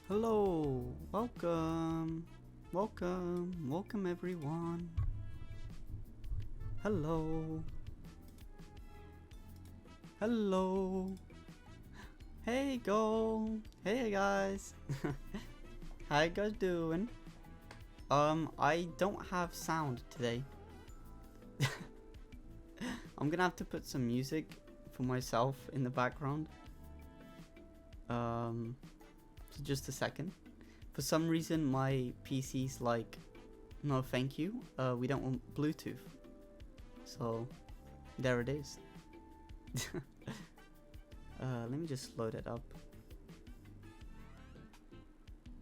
Hello, welcome everyone. Hello, hello. Hey, hey guys. How you guys doing? I don't have sound today. I'm gonna have to put some music for myself in the background. So just a second. For some reason my PC's like, no thank you, we don't want Bluetooth. So there it is. Let me just load it up.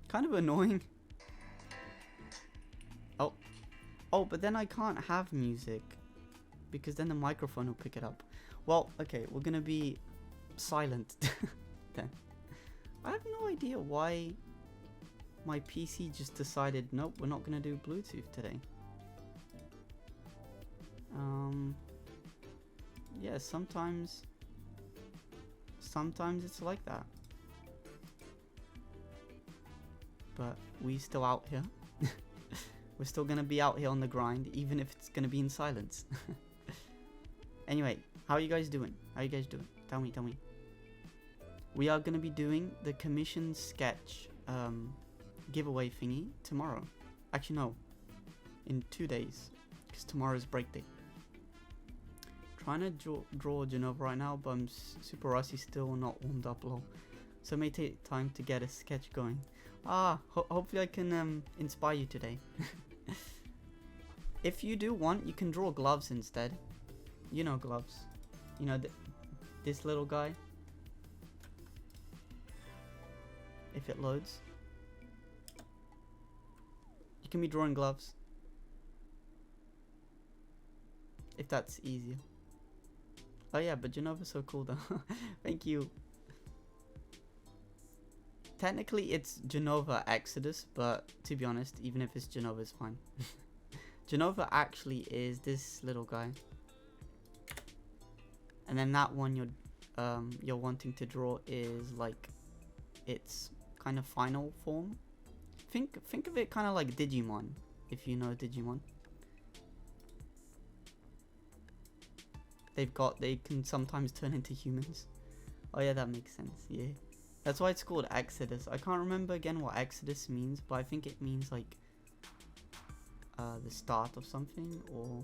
Kind of annoying. Oh, but then I can't have music because then the microphone will pick it up. Well, okay, we're gonna be silent then. I have no idea why my PC just decided, nope, we're not gonna do Bluetooth today. Yeah, sometimes it's like that. But we still out here. We're still gonna be out here on the grind, even if it's gonna be in silence. Anyway, how are you guys doing? Tell me. We are gonna be doing the commission sketch giveaway thingy tomorrow. Actually, no, in 2 days, because tomorrow's break day. Trying to draw Genova right now, but I'm super rusty, still not warmed up lol. So it may take time to get a sketch going. Hopefully I can inspire you today. If you do want, you can draw gloves instead. You know gloves. You know this little guy. If it loads. You can be drawing gloves. If that's easier. Oh yeah, but Genova's so cool though. Thank you. Technically it's Genova Exodus, but to be honest, even if it's Genova, it's fine. Genova actually is this little guy. And then that one you're wanting to draw is like its kind of final form. Think of it kind of like Digimon, if you know Digimon. They can sometimes turn into humans. Oh yeah, that makes sense. Yeah, that's why it's called Exodus. I can't remember again what Exodus means, but I think it means like the start of something, or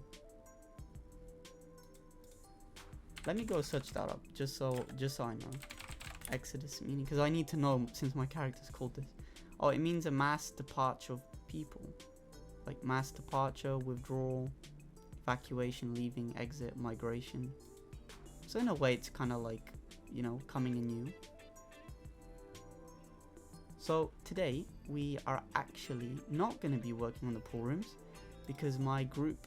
let me go search that up just so I know Exodus meaning, because I need to know since my character's called this. Oh, it means a mass departure of people, like mass departure, withdrawal, evacuation, leaving, exit, migration. So in a way it's kind of like, you know, coming anew. So today we are actually not going to be working on the pool rooms because my group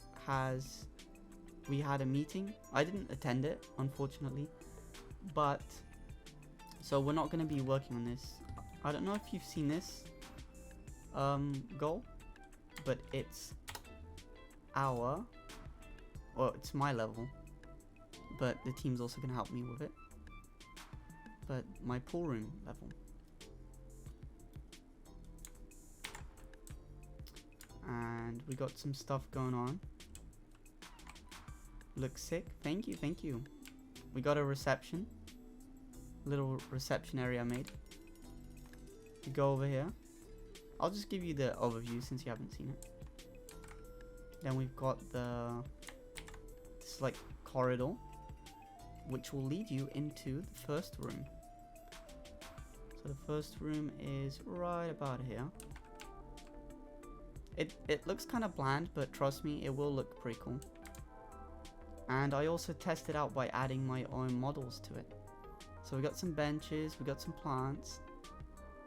we had a meeting. I didn't attend it, unfortunately, but so we're not going to be working on this. I don't know if you've seen this goal, but it's it's my level, but the team's also going to help me with it, but my pool room level. And we got some stuff going on. Looks sick. Thank you. We got a reception. Little reception area I made. You go over here. I'll just give you the overview since you haven't seen it. Then we've got this like corridor, which will lead you into the first room. So the first room is right about here. It looks kind of bland, but trust me, it will look pretty cool. And I also tested out by adding my own models to it. So we got some benches, we got some plants.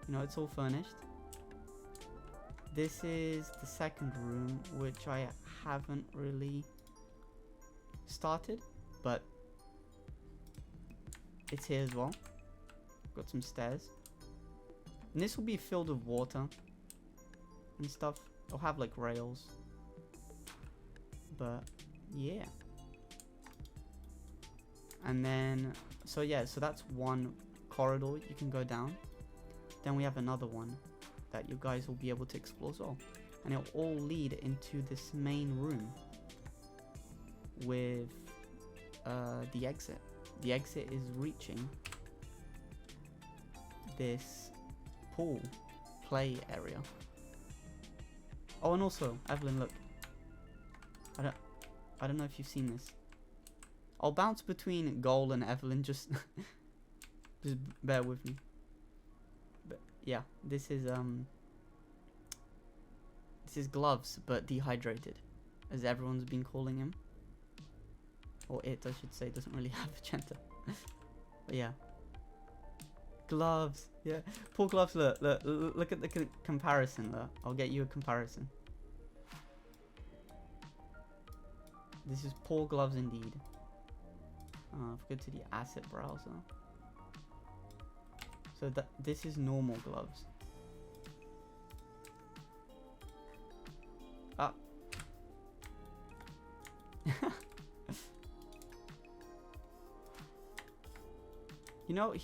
You know, it's all furnished. This is the second room, which I haven't really started, but it's here as well. Got some stairs. And this will be filled with water and stuff. It'll have like rails. But yeah. And then, so yeah, so that's one corridor you can go down. Then we have another one that you guys will be able to explore as well. And it'll all lead into this main room with the exit. The exit is reaching this pool play area. Oh, and also, Evelyn, look. I don't know if you've seen this. I'll bounce between Goal and Evelyn, just bear with me. But yeah, this is Gloves, but dehydrated, as everyone's been calling him. Or it, I should say, doesn't really have a gender. But yeah. Gloves, yeah. Poor Gloves, look at the comparison, look. I'll get you a comparison. This is poor Gloves indeed. If we go to the asset browser. So this is normal Gloves. Ah. You know,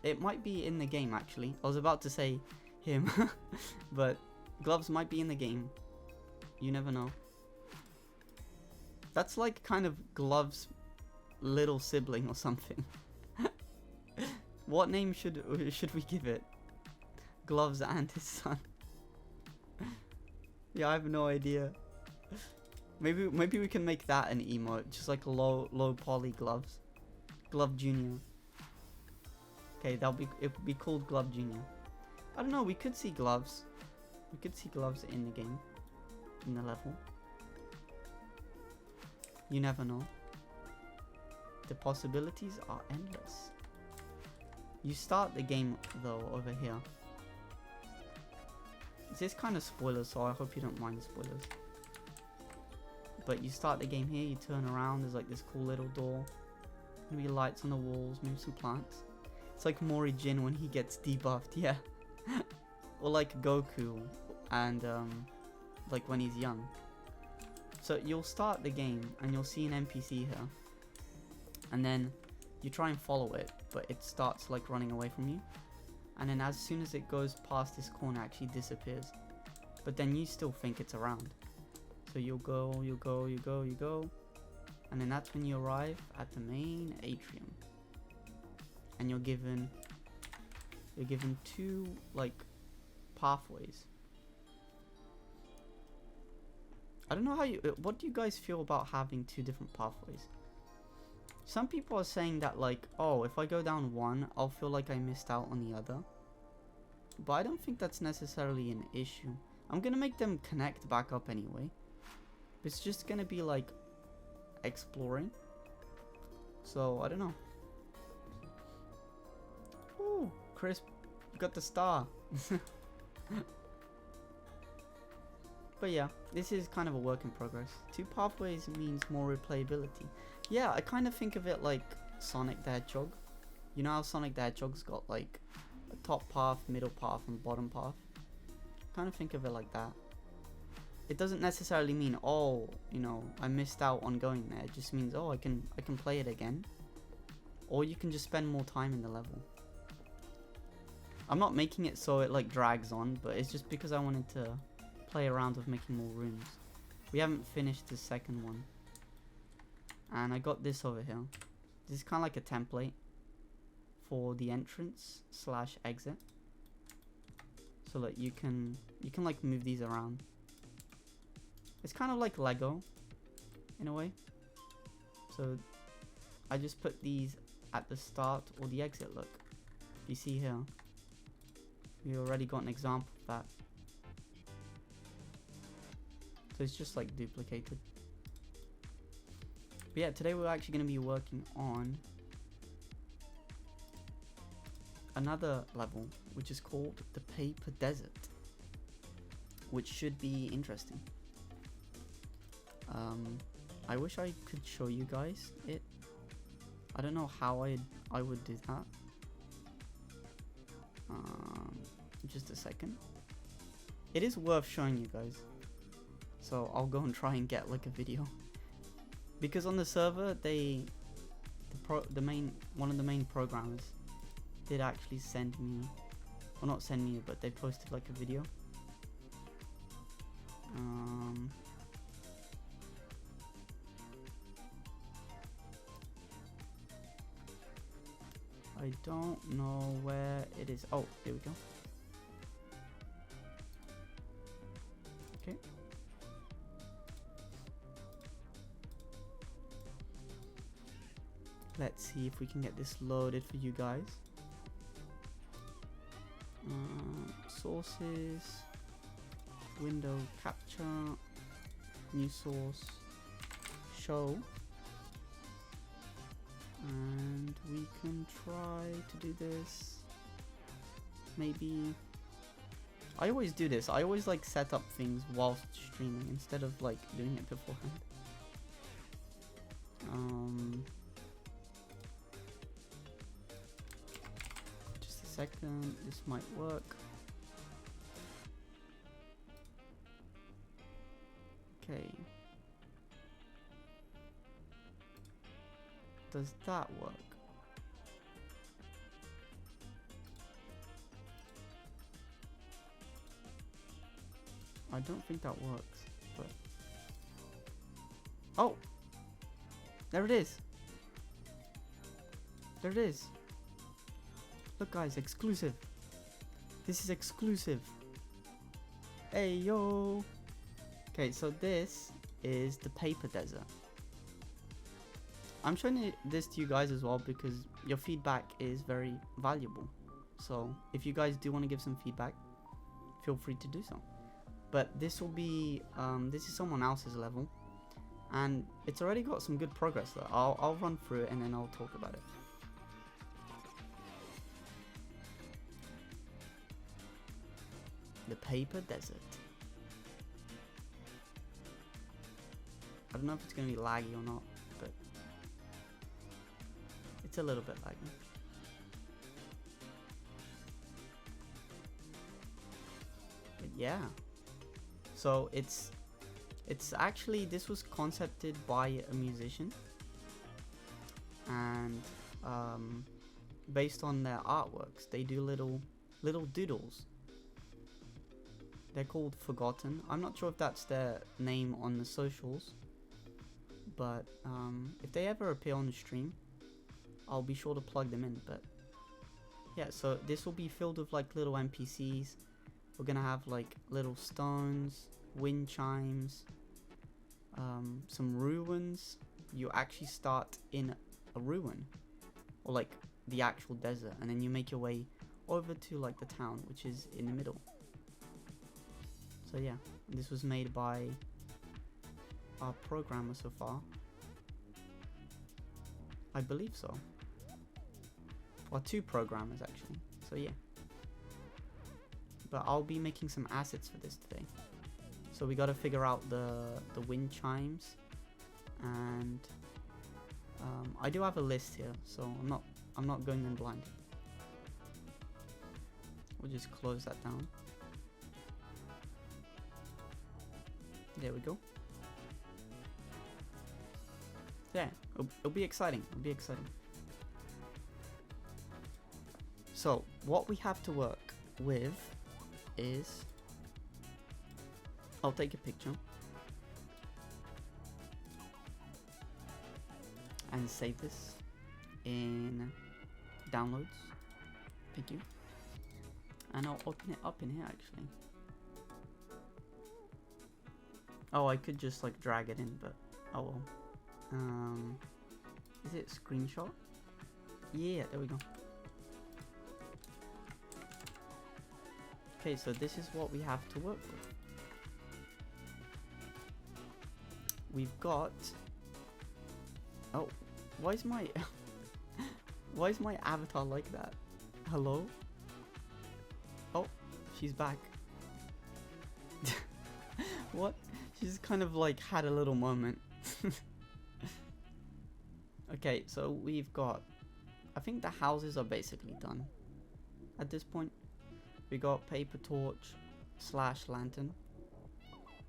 it might be in the game actually. I was about to say him, but Gloves might be in the game. You never know. That's like kind of Gloves' little sibling or something. What name should we give it? Gloves and his son. Yeah, I have no idea. Maybe we can make that an emote, just like low poly Gloves. Glove Junior. Okay, it would be called Glove Junior. I don't know, we could see Gloves. We could see Gloves in the game, in the level. You never know. The possibilities are endless. You start the game though over here. This is kind of spoilers, so I hope you don't mind the spoilers. But you start the game here, you turn around, there's like this cool little door. Maybe lights on the walls, maybe some plants. It's like Mori Jin when he gets debuffed, yeah. Or like Goku and like when he's young. So you'll start the game and you'll see an NPC here. And then you try and follow it, but it starts like running away from you. And then as soon as it goes past this corner, it actually disappears. But then you still think it's around. So you'll go. And then that's when you arrive at the main atrium. And you're given two like pathways. I don't know what do you guys feel about having two different pathways? Some people are saying that like, oh, if I go down one, I'll feel like I missed out on the other. But I don't think that's necessarily an issue. I'm gonna make them connect back up anyway. It's just gonna be like exploring. So I don't know. Ooh, Chris, you got the star. But yeah, this is kind of a work in progress. Two pathways means more replayability. Yeah, I kind of think of it like Sonic the Hedgehog. You know how Sonic the Hedgehog's got like a top path, middle path, and bottom path? Kind of think of it like that. It doesn't necessarily mean, oh, you know, I missed out on going there. It just means, oh, I can play it again. Or you can just spend more time in the level. I'm not making it so it like drags on, but it's just because I wanted to play around with making more rooms. We haven't finished the second one. And I got this over here. This is kind of like a template for the entrance / exit. So that you can like move these around. It's kind of like Lego in a way. So I just put these at the start or the exit. Look, you see here, we already got an example of that. So it's just like duplicated. But yeah, today we're actually going to be working on another level, which is called the Paper Desert, which should be interesting. I wish I could show you guys it. I don't know how I would do that. Just a second. It is worth showing you guys. So I'll go and try and get like a video. Because on the server, one of the main programmers did actually send me Well, not send me, but they posted like a video. I don't know where it is. Oh, here we go. Okay. Let's see if we can get this loaded for you guys. Sources, window capture, new source, show, and we can try to do this. Maybe I always do this. I always like set up things whilst streaming instead of like doing it beforehand. Just a second, this might work. Okay. Does that work? I don't think that works, but oh, there it is. There it is. Look guys, exclusive. This is exclusive. Hey yo. Okay, so this is the paper desert. I'm showing this to you guys as well because your feedback is very valuable. So if you guys do want to give some feedback, feel free to do so. But this will be, this is someone else's level, and it's already got some good progress though. I'll run through it and then I'll talk about it. The paper desert. I don't know if it's going to be laggy or not, but it's a little bit laggy. But yeah. So it's actually, this was concepted by a musician, and based on their artworks, they do little doodles. They're called Forgotten. I'm not sure if that's their name on the socials, but if they ever appear on the stream, I'll be sure to plug them in. But yeah, so this will be filled with like little NPCs. We're gonna have like little stones, wind chimes, some ruins. You actually start in a ruin, or like the actual desert, and then you make your way over to like the town, which is in the middle. So yeah, this was made by our programmer so far. I believe so. Or two programmers actually, so yeah. But I'll be making some assets for this today. So we gotta figure out the wind chimes, and I do have a list here, so I'm not going in blind. We'll just close that down. There we go. Yeah, it'll be exciting. It'll be exciting. So what we have to work with is, I'll take a picture and save this in downloads. Thank you. And I'll open it up in here actually. Oh, I could just like drag it in, but oh well. Is it screenshot? Yeah, there we go. Okay, so this is what we have to work with. We've got, oh, why is my why is my avatar like that? Hello? Oh, she's back. What? She's kind of like had a little moment. Okay, so we've got, I think the houses are basically done at this point. We got paper torch / lantern.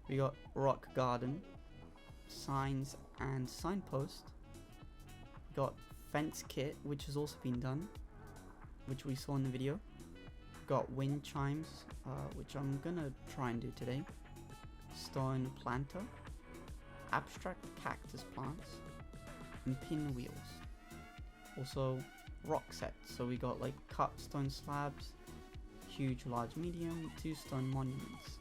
We got rock garden, signs and signpost. We got fence kit, which has also been done, which we saw in the video. got wind chimes, which I'm gonna try and do today. Stone planter, abstract cactus plants, and pinwheels. Also rock sets, so we got like cut stone slabs, huge, large, medium, 2 stone monuments,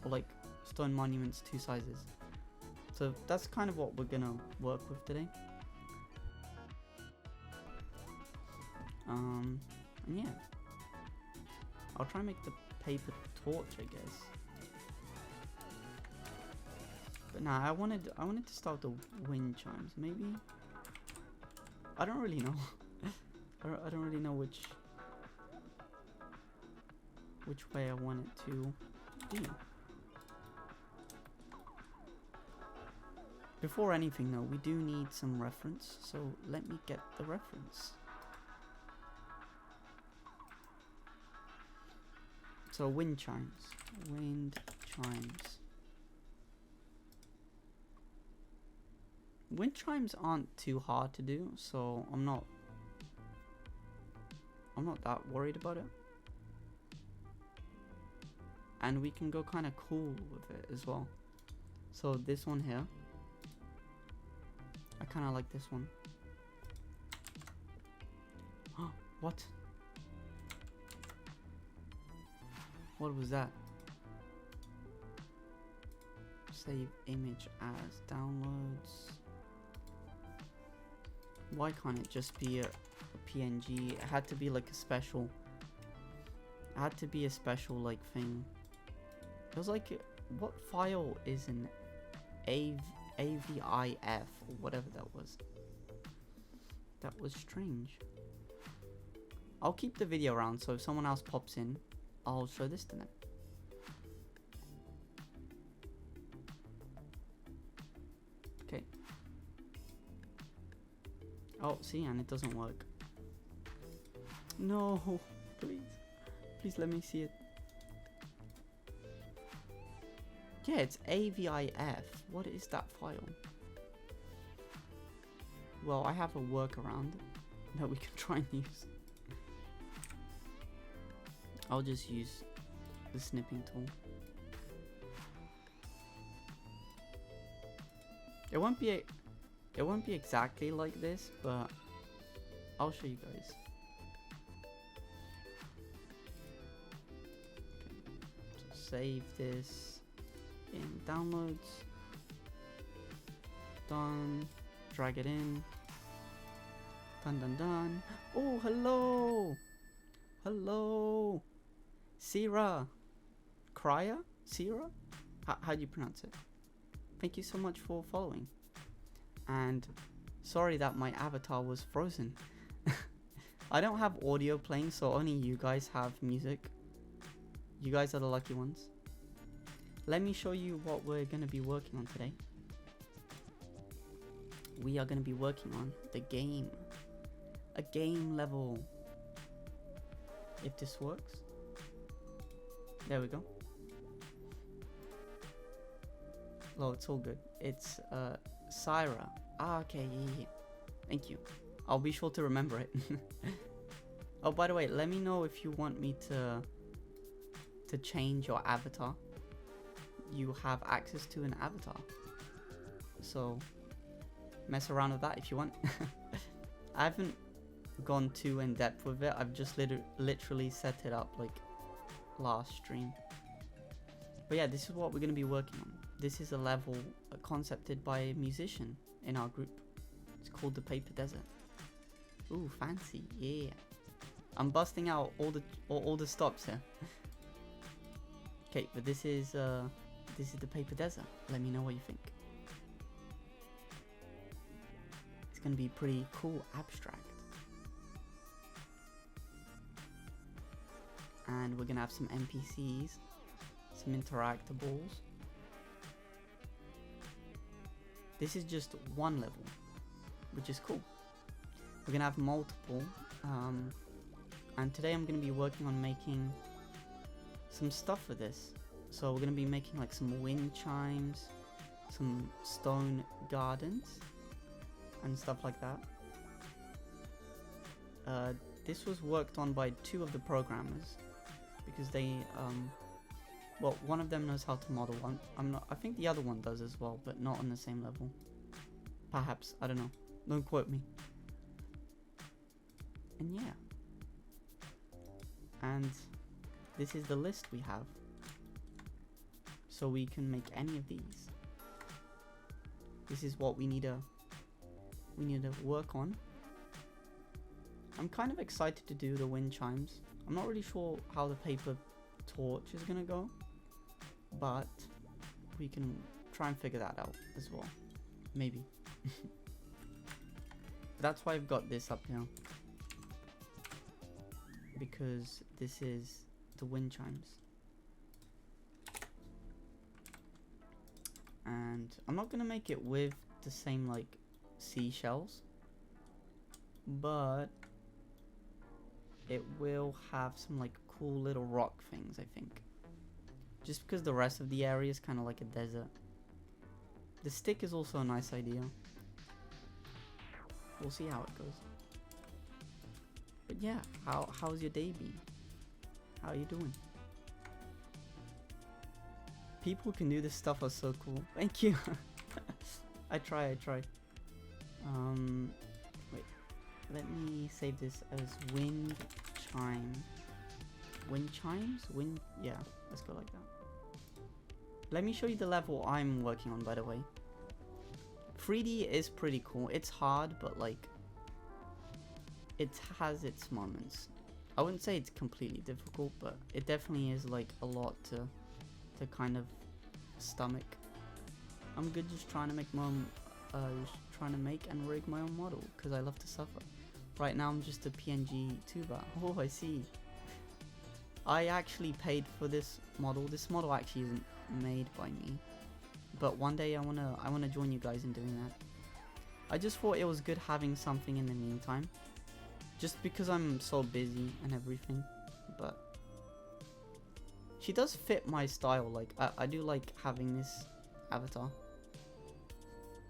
or like stone monuments 2 sizes. So that's kind of what we're gonna work with today. And yeah, I'll try and make the paper torch, I guess. But nah, I wanted to start the wind chimes. Maybe, I don't really know. I don't really know which way I want it to be. Before anything though, we do need some reference, so let me get the reference. So wind chimes. Wind chimes aren't too hard to do, so I'm not that worried about it. And we can go kind of cool with it as well. So this one here, I kind of like this one. What? What was that? Save image as downloads. Why can't it just be a PNG? It had to be like a special. It had to be a special like thing. It was like, what file is an AVIF or whatever that was? That was strange. I'll keep the video around, so if someone else pops in, I'll show this to them. Okay. Oh, see, and it doesn't work. No, please. Please let me see it. Yeah, it's AVIF. What is that file? Well, I have a workaround that we can try and use. I'll just use the snipping tool. It won't be exactly like this, but I'll show you guys. Okay. So save this in downloads. Done. Drag it in. Done. Oh, hello. Hello. Sira. Krya? Sira? How do you pronounce it? Thank you so much for following. And sorry that my avatar was frozen. I don't have audio playing, so only you guys have music. You guys are the lucky ones. Let me show you what we're going to be working on today. We are going to be working on the game. A game level. If this works. There we go. Oh, it's all good. It's Syra. Ah, okay, yeah. Thank you. I'll be sure to remember it. Oh, by the way, let me know if you want me to change your avatar. You have access to an avatar, so mess around with that if you want. I haven't gone too in depth with it. I've just literally set it up like last stream. But yeah, this is what we're going to be working on. This is a level concepted by a musician in our group. It's called the Paper Desert. Ooh, fancy, yeah. I'm busting out all the stops here. Okay, but this is the Paper Desert. Let me know what you think. It's gonna be pretty cool, abstract. And we're gonna have some NPCs, some interactables. This is just one level, which is cool. We're gonna have multiple, and today I'm gonna be working on making some stuff for this. So we're gonna be making like some wind chimes, some stone gardens, and stuff like that. This was worked on by 2 of the programmers. because they well, one of them knows how to model. I think the other one does as well, but not on the same level. Perhaps, I don't know. Don't quote me. And yeah. And this is the list we have. So we can make any of these. This is what we need to work on. I'm kind of excited to do the wind chimes. I'm not really sure how the paper torch is gonna go, but we can try and figure that out as well. Maybe. That's why I've got this up here, because this is the wind chimes. And I'm not gonna make it with the same like seashells, but it will have some like cool little rock things, I think. Just because the rest of the area is kind of like a desert. The stick is also a nice idea. We'll see how it goes. But yeah, how's your day been? How are you doing? People who can do this stuff are so cool. Thank you. I try. Wait. Let me save this as wind chime. Wind chimes? Yeah, let's go like that. Let me show you the level I'm working on, by the way. 3D is pretty cool. It's hard, but like, it has its moments. I wouldn't say it's completely difficult, but it definitely is like a lot to kind of stomach. I'm good just trying to make my own, and rig my own model, because I love to suffer. Right now I'm just a PNG tuber. Oh, I see. I actually paid for this model. This model actually isn't made by me, but one day I wanna join you guys in doing that. I just thought it was good having something in the meantime, just because I'm so busy and everything. But she does fit my style. Like I do like having this avatar.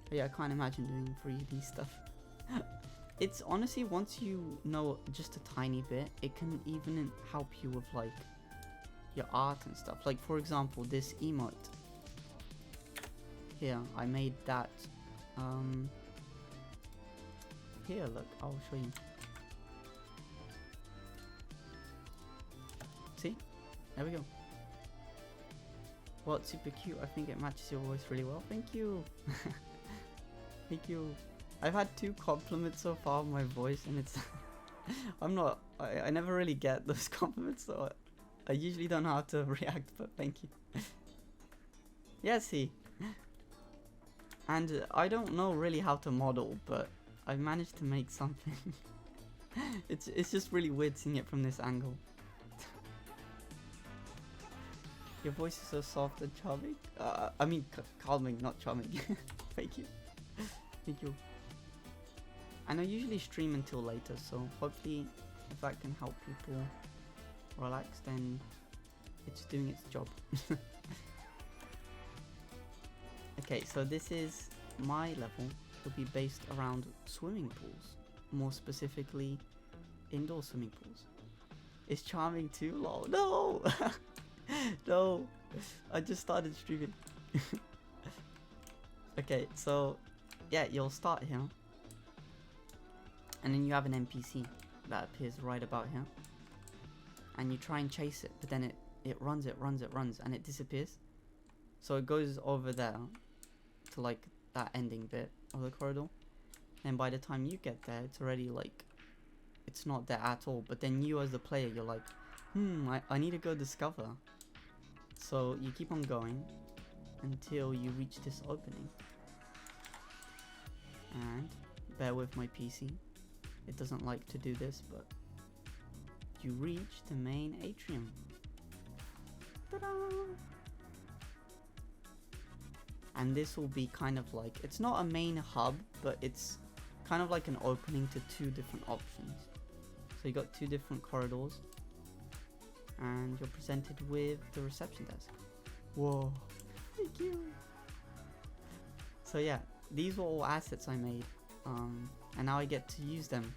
But yeah, I can't imagine doing 3D stuff. It's honestly, once you know just a tiny bit, it can even help you with like your art and stuff. Like for example, this emote here, I made that. Here, look, I'll show you. See? There we go. Well, it's super cute. I think it matches your voice really well. Thank you. Thank you. I've had 2 compliments so far on my voice, and it's I never really get those compliments, so I usually don't know how to react, but thank you. Yeah, see. And I don't know really how to model, but I managed to make something. It's just really weird seeing it from this angle. Your voice is so soft and charming. I mean calming, not charming. Thank you. Thank you. And I usually stream until later, so hopefully if that can help people relax, then it's doing its job. Okay, so this is my level. It'll be based around swimming pools, more specifically indoor swimming pools. Is charming too low? No! No! I just started streaming. Okay, so yeah, you'll start here. And then you have an NPC that appears right about here. And you try and chase it, but then it runs, and it disappears. So it goes over there to like that ending bit of the corridor. And by the time you get there, it's already like, it's not there at all. But then you as the player, you're like, I need to go discover. So you keep on going until you reach this opening. And bear with my PC. It doesn't like to do this, but you reach the main atrium. Ta-da! And this will be kind of like, it's not a main hub, but it's kind of like an opening to 2 different options. So you got 2 different corridors, and you're presented with the reception desk. Whoa, thank you. So yeah, these were all assets I made, and now I get to use them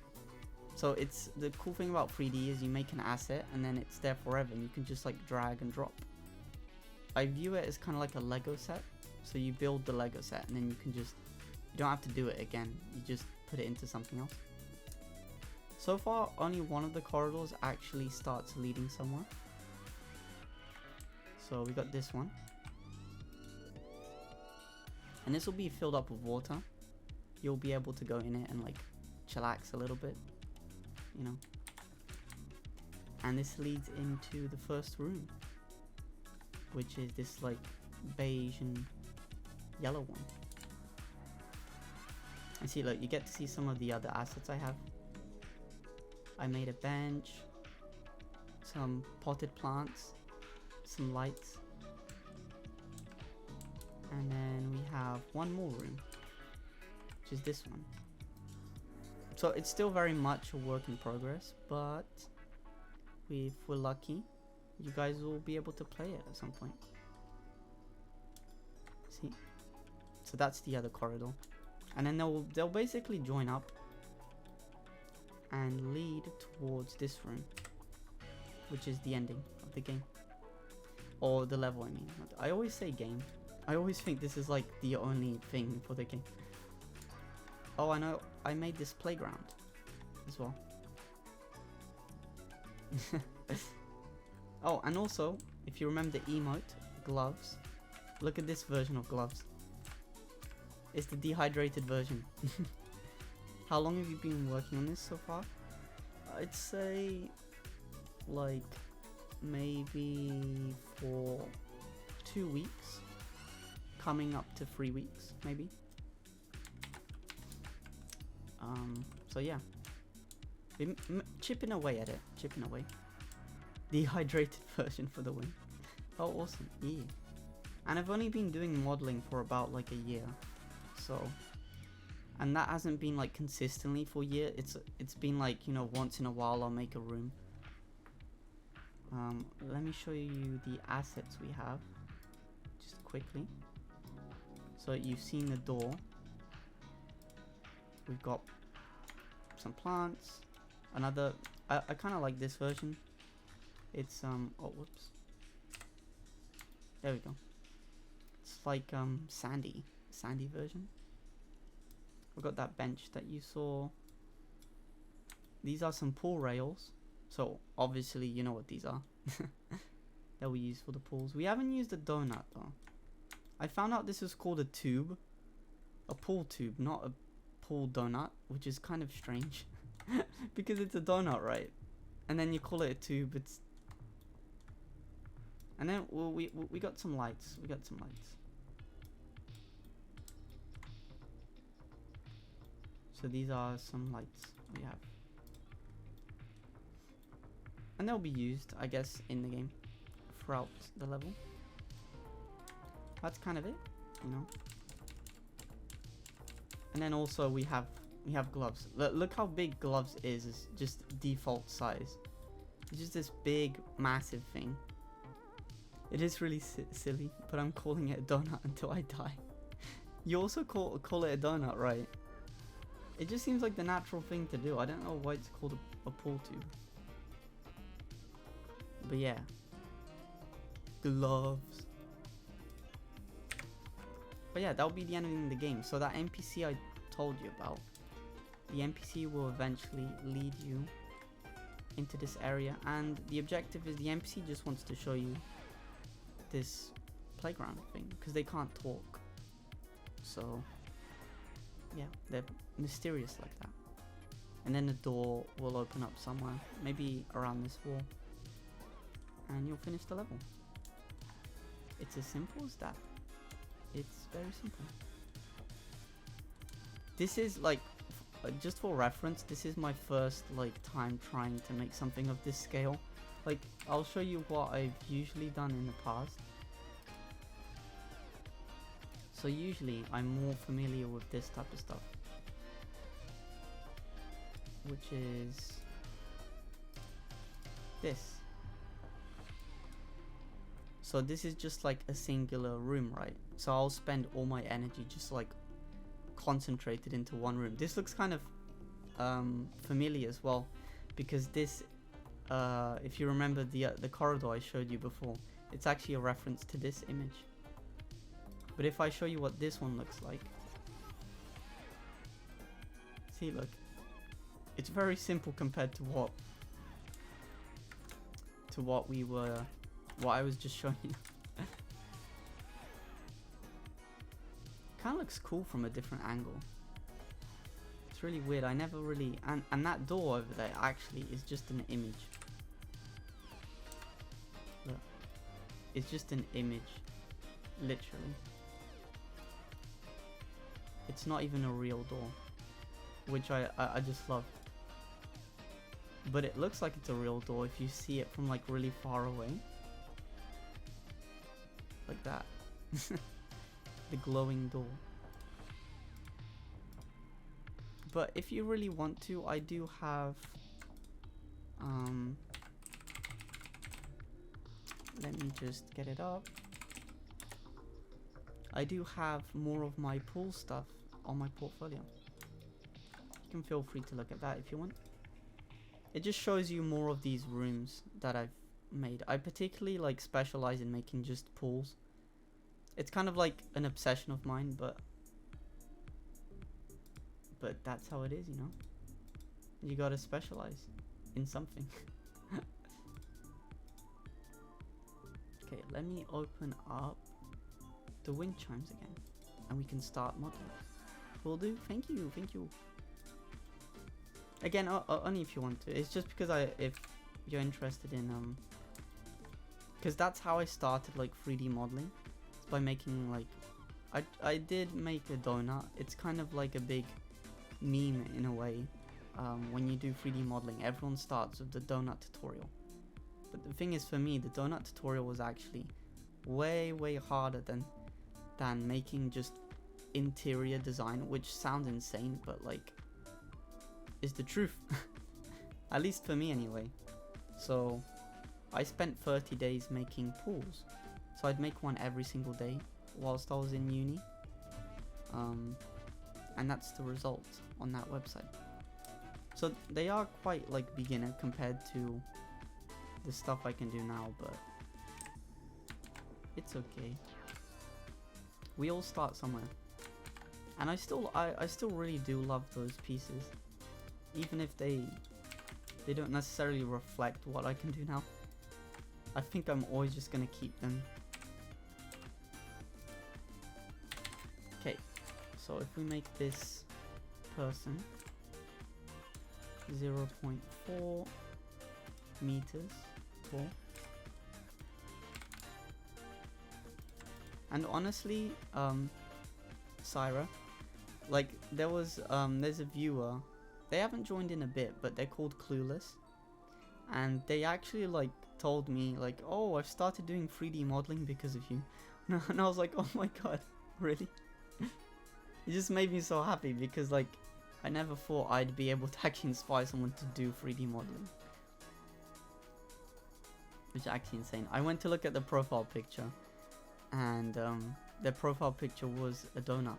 So it's the cool thing about 3D is you make an asset and then it's there forever and you can just like drag and drop. I view it as kind of like a Lego set. So you build the Lego set and then you can just, you don't have to do it again. You just put it into something else. So far, only one of the corridors actually starts leading somewhere. So we got this one. And this will be filled up with water. You'll be able to go in it and like chillax a little bit, you know. And this leads into the first room, which is this like beige and yellow one. And see, look, you get to see some of the other assets I have. I made a bench, some potted plants, some lights, and then we have one more room, which is this one. So it's still very much a work in progress, but if we're lucky, you guys will be able to play it at some point. See? So that's the other corridor. And then they'll basically join up and lead towards this room, which is the ending of the game. Or the level, I mean. I always say game. I always think this is like the only thing for the game. Oh, I know. I made this playground as well. Oh, and also, if you remember the emote, gloves. Look at this version of gloves. It's the dehydrated version. How long have you been working on this so far? I'd say like maybe for 2 weeks, coming up to 3 weeks maybe. So yeah, been chipping away at it, chipping away. Dehydrated version for the win. Oh, awesome. Yeah. And I've only been doing modeling for about like a year, so, and that hasn't been like consistently for a year. It's been like, you know, once in a while I'll make a room. Let me show you the assets we have just quickly. So you've seen the door. We've got some plants. Another, I kind of like this version. It's oh, whoops. There we go. It's like sandy version. We've got that bench that you saw. These are some pool rails. So obviously you know what these are. That we use for the pools. We haven't used a donut though. I found out this is called a tube. A pool tube, not a pool donut, which is kind of strange. Because it's a donut, right? And then you call it a tube. It's, and then we got some lights. We got some lights. So these are some lights we have. And they'll be used, I guess, in the game throughout the level. That's kind of it, you know. And then also we have gloves. Look how big gloves is. It's just default size. It's just this big, massive thing. It is really silly, but I'm calling it a donut until I die. You also call it a donut, right? It just seems like the natural thing to do. I don't know why it's called a pool tube. But yeah. Gloves. But yeah, that'll be the end of the game. So that NPC I told you about, the NPC will eventually lead you into this area, and the objective is the NPC just wants to show you this playground thing because they can't talk. So yeah, they're mysterious like that. And then the door will open up somewhere, maybe around this wall, and you'll finish the level. It's as simple as that. It's very simple. This is like, just for reference, this is my first like time trying to make something of this scale. Like, I'll show you what I've usually done in the past. So usually I'm more familiar with this type of stuff, which is this. So this is just like a singular room, right? So I'll spend all my energy just like concentrated into one room. This looks kind of familiar as well, because this, if you remember the corridor I showed you before, it's actually a reference to this image. But if I show you what this one looks like, see, look, it's very simple compared to what I was just showing you. Kind of looks cool from a different angle. It's really weird. I never really, and that door over there actually is just an image. Look, it's just an image, literally. It's not even a real door, which I just love. But it looks like it's a real door if you see it from like really far away. Like that. The glowing door. But if you really want to, I do have let me just get it up. I do have more of my pool stuff on my portfolio. You can feel free to look at that if you want. It just shows you more of these rooms that I've made. I particularly like specialize in making just pools. It's kind of like an obsession of mine, but that's how it is, you know? You gotta specialize in something. Okay, let me open up the wind chimes again, and we can start modeling. Will do. Thank you, thank you. Again, only if you want to. It's just because if you're interested in because that's how I started like 3D modeling. It's by making like I did make a donut. It's kind of like a big meme in a way. When you do 3D modeling, everyone starts with the donut tutorial. But the thing is, for me, the donut tutorial was actually way harder than making just interior design, which sounds insane, but like is the truth. At least for me anyway. So I spent 30 days making pools. So I'd make one every single day whilst I was in uni. And that's the result on that website. So they are quite like beginner compared to the stuff I can do now, but it's okay. We all start somewhere. And I still really do love those pieces. Even if they don't necessarily reflect what I can do now. I think I'm always just gonna keep them. Okay, so if we make this person 0.4 meters tall. And honestly, Syra, like there's a viewer. They haven't joined in a bit, but they're called Clueless, and they actually like told me like, oh, I've started doing 3D modeling because of you. And I was like, oh my god, really? It just made me so happy because like I never thought I'd be able to actually inspire someone to do 3D modeling, which is actually insane. I went to look at the profile picture, and their profile picture was a donut,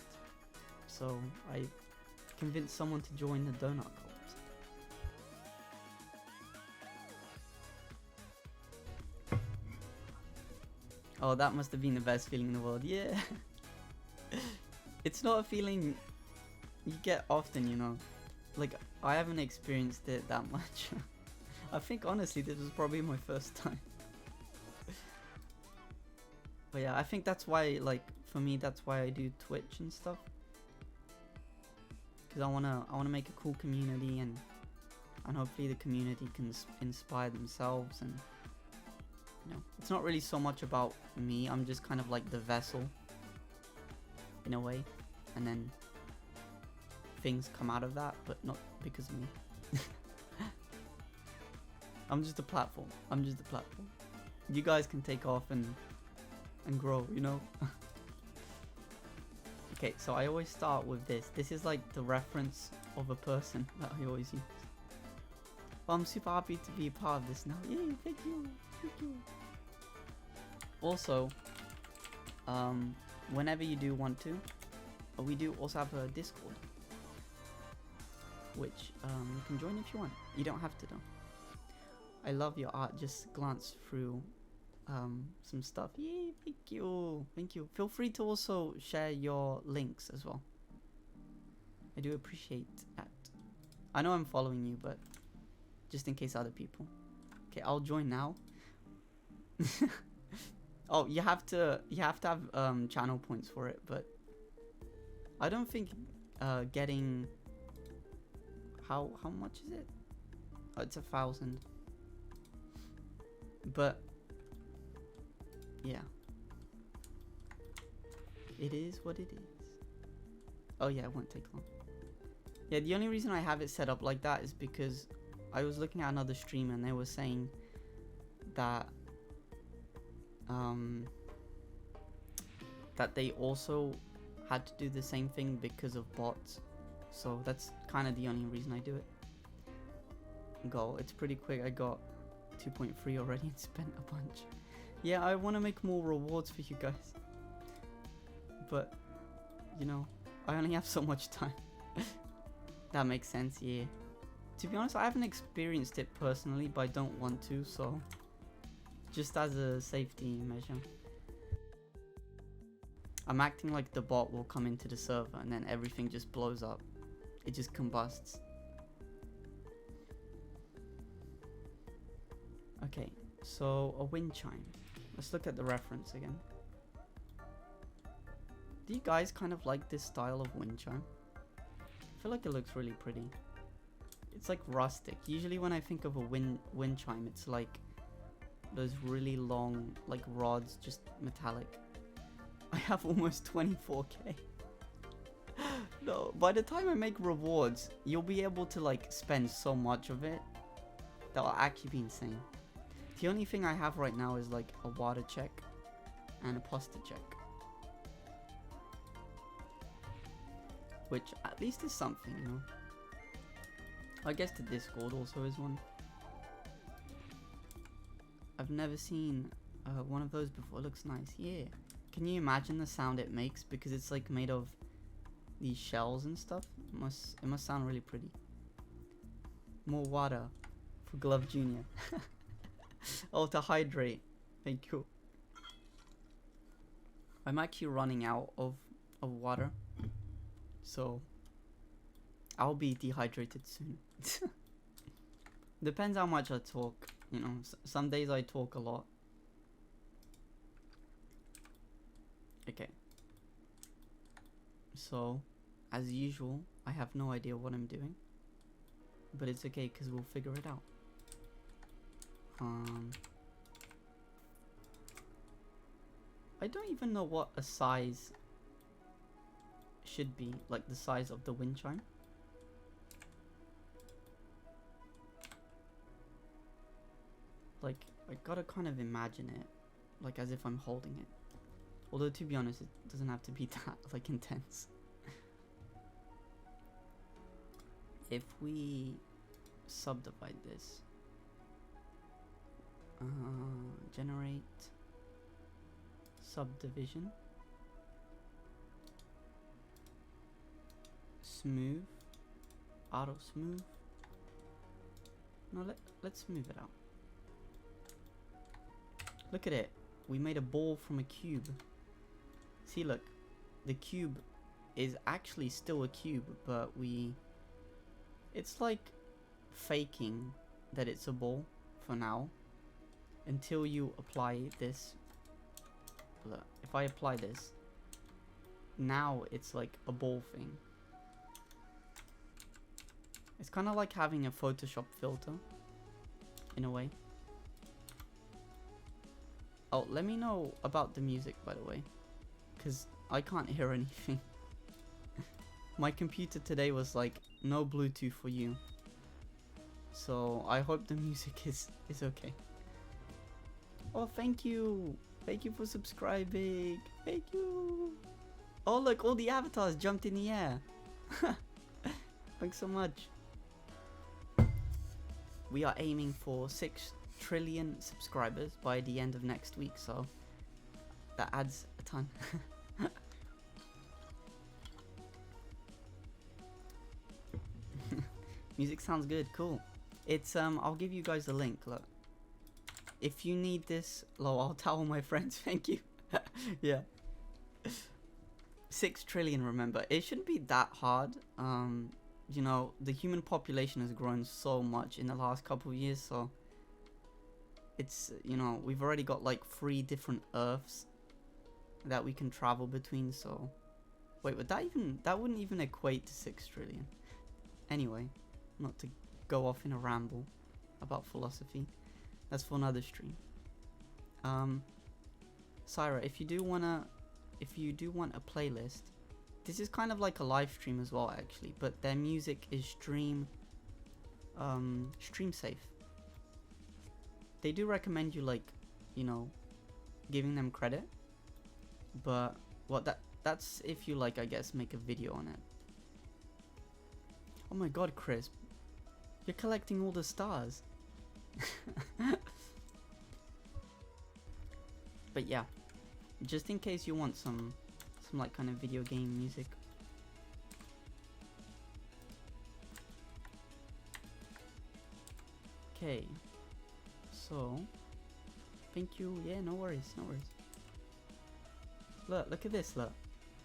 so I convinced someone to join the donut cult. Oh, that must have been the best feeling in the world. Yeah. It's not a feeling you get often, you know. Like, I haven't experienced it that much. I think honestly this was probably my first time. But yeah, I think that's why, like, for me, that's why I do Twitch and stuff. Because I wanna make a cool community, and hopefully the community can inspire themselves, and you know, it's not really so much about me. I'm just kind of like the vessel in a way, and then things come out of that, but not because of me. I'm just a platform. You guys can take off and grow, you know. Okay, so I always start with this. This is like the reference of a person that I always use. Well, I'm super happy to be a part of this now. Yay, thank you. Also, whenever you do want to, we do also have a Discord. which you can join if you want. You don't have to though. I love your art. Just glance through some stuff. Yay, thank you. Thank you. Feel free to also share your links as well. I do appreciate that. I know I'm following you, but just in case other people. Okay, I'll join now. Oh, you have to have channel points for it, but I don't think getting how much is it? Oh, it's 1,000. But yeah, it is what it is. Oh yeah, it won't take long. Yeah, the only reason I have it set up like that is because I was looking at another streamer and they were saying that that they also had to do the same thing because of bots. So that's kind of the only reason I do it. Goal, it's pretty quick. I got 2.3 already and spent a bunch. Yeah, I want to make more rewards for you guys, but you know, I only have so much time. That makes sense. Yeah, to be honest, I haven't experienced it personally, but I don't want to, so just as a safety measure, I'm acting like the bot will come into the server and then everything just blows up. It just combusts. Okay, so a wind chime. Let's look at the reference again. Do you guys kind of like this style of wind chime? I feel like it looks really pretty. It's like rustic. Usually when I think of a wind chime, it's like those really long like rods, just metallic. I have almost 24k. No, by the time I make rewards, you'll be able to like spend so much of it that will actually be insane. The only thing I have right now is like a water check and a pasta check, which at least is something, you know. I guess the Discord also is one. I've never seen one of those before. It looks nice. Yeah. Can you imagine the sound it makes? Because it's like made of these shells and stuff. It must sound really pretty. More water for Glove Junior. Oh, to hydrate. Thank you. I'm actually running out of water, so I'll be dehydrated soon. Depends how much I talk. You know, some days I talk a lot. Okay. So, as usual, I have no idea what I'm doing, but it's okay because we'll figure it out. I don't even know what a size should be, like the size of the wind chime. Like, I gotta kind of imagine it, like as if I'm holding it. Although, to be honest, it doesn't have to be that, like, intense. If we subdivide this, generate subdivision, smooth, auto smooth. No, let's smooth it out. Look at it. We made a ball from a cube. See, look, the cube is actually still a cube, but it's like faking that it's a ball for now until you apply this. Look, if I apply this, now it's like a ball thing. It's kind of like having a Photoshop filter in a way. Oh, let me know about the music, by the way, because I can't hear anything. My computer today was like, no Bluetooth for you. So I hope the music is okay. Oh, thank you. Thank you for subscribing. Thank you. Oh, look, all the avatars jumped in the air. Thanks so much. We are aiming for 6 trillion subscribers by the end of next week, so that adds a ton. Music sounds good. Cool. It's I'll give you guys the link. Look, if you need this, I'll tell all my friends. Thank you. Yeah. 6 trillion. Remember, it shouldn't be that hard. You know, the human population has grown so much in the last couple of years, so it's, you know, we've already got like 3 different Earths that we can travel between. So, wait, would that wouldn't even equate to 6 trillion. Anyway, not to go off in a ramble about philosophy. That's for another stream. Syra, if you do want a playlist, this is kind of like a live stream as well, actually, but their music is stream safe. They do recommend you, like, you know, giving them credit, but that's if you, like, I guess, make a video on it. Oh my god, Chris, you're collecting all the stars. But yeah, just in case you want some like kind of video game music. Okay, so thank you. Yeah, no worries, no worries. Look at this. Look,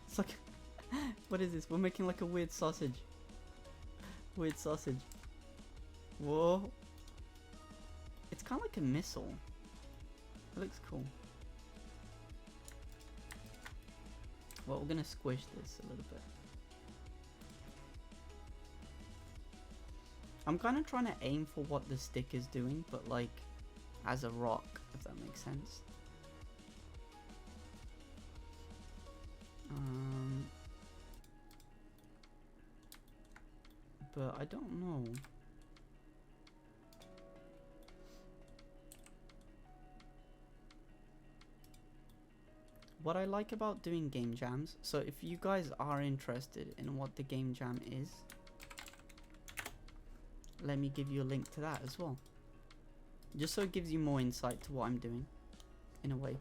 it's like what is this? We're making like a weird sausage. Weird sausage. Whoa. It's kind of like a missile. It looks cool. Well, we're gonna squish this a little bit. I'm kind of trying to aim for what the stick is doing, but like as a rock, if that makes sense. But I don't know. What I like about doing game jams, so if you guys are interested in what the game jam is, let me give you a link to that as well. Just so it gives you more insight to what I'm doing, in a way.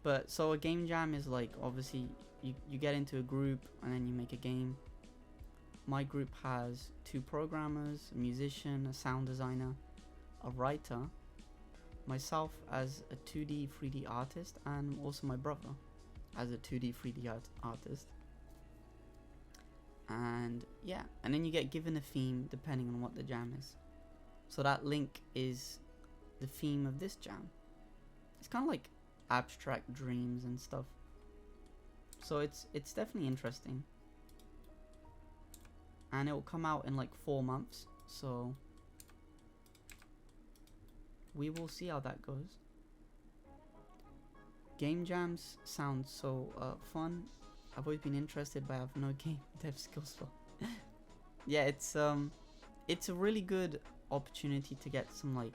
But, so a game jam is like, obviously, you get into a group and then you make a game. My group has 2 programmers, a musician, a sound designer, a writer, myself as a 2D, 3D artist, and also my brother as a 2D, 3D artist. And yeah, and then you get given a theme depending on what the jam is. So that link is the theme of this jam. It's kind of like abstract dreams and stuff. So it's definitely interesting. And it will come out in like 4 months, so we will see how that goes. Game jams sound so fun. I've always been interested, but I have no game dev skills for. Yeah, it's a really good opportunity to get some, like,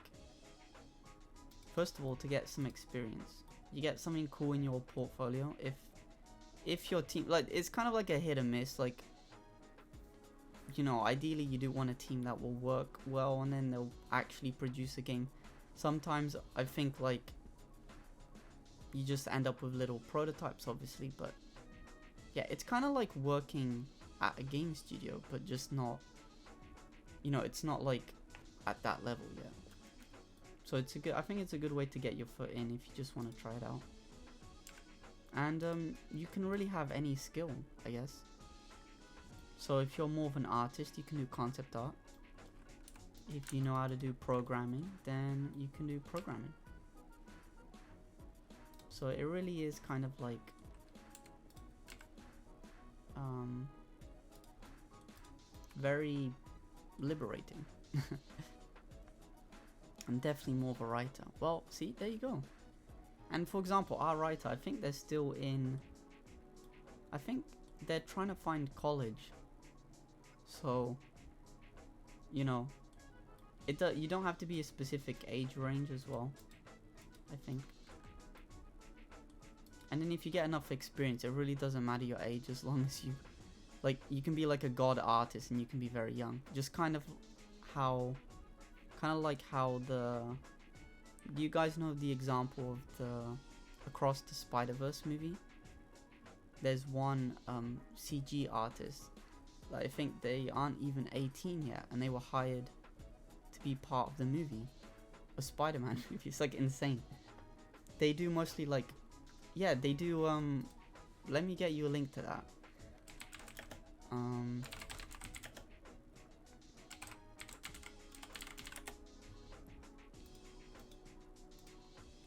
first of all, to get some experience. You get something cool in your portfolio. If your team, like, it's kind of like a hit or miss. Like, you know, ideally you do want a team that will work well, and then they'll actually produce a game. Sometimes I think, like, you just end up with little prototypes, obviously, but yeah, it's kind of like working at a game studio, but just not, you know, it's not like at that level yet. So I think it's a good way to get your foot in if you just want to try it out. And you can really have any skill, I guess. So if you're more of an artist, you can do concept art. If you know how to do programming, then you can do programming. So it really is kind of like very liberating. I'm definitely more of a writer. Well, see, there you go. And for example, our writer, I think they're still in, I think they're trying to find college. So, you know, you don't have to be a specific age range as well, I think. And then if you get enough experience, it really doesn't matter your age, as long as you, like, you can be like a god artist and you can be very young. Just kind of like how do you guys know the example of the Across the Spider-Verse movie? There's one CG artist Like, I think they aren't even 18 yet, and they were hired to be part of the movie, a Spider-Man movie. It's like insane. They do mostly like, yeah, they do. Let me get you a link to that.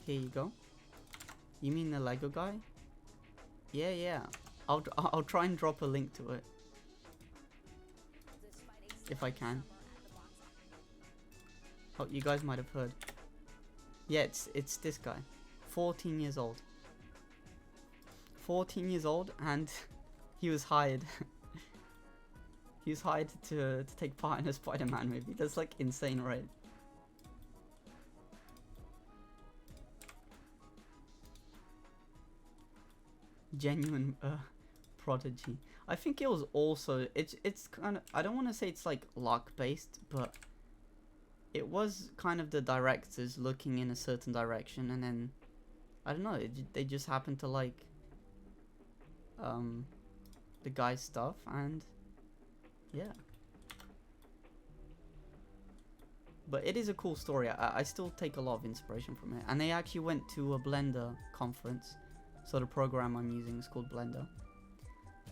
Here you go. You mean the Lego guy? Yeah, yeah. I'll try and drop a link to it if I can. Oh, you guys might have heard. Yeah, it's this guy, 14 years old. 14 years old, and he was hired. He was hired to take part in a Spider-Man movie. That's like insane, right? Genuine prodigy. I think it was also it's kind of, I don't want to say it's like luck based, but it was kind of the directors looking in a certain direction, and then I don't know, they just happened to like the guy's stuff, and yeah. But it is a cool story. I still take a lot of inspiration from it, and they actually went to a Blender conference. So the program I'm using is called Blender,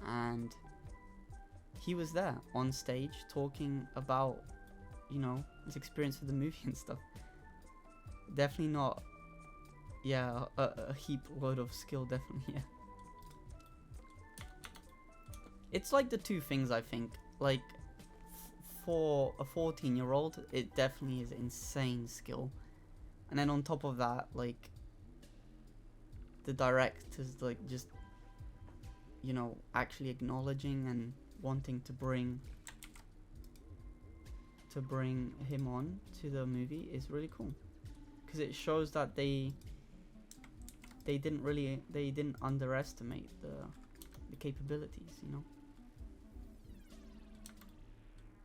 and he was there on stage talking about, you know, his experience with the movie and stuff. Definitely not, yeah, a heap load of skill, definitely, yeah. It's like the two things, I think, like, for a 14-year-old, it definitely is insane skill, and then on top of that, like, the directors, like, just, you know, actually acknowledging and wanting to bring him on to the movie is really cool, because it shows that they didn't underestimate the capabilities, you know.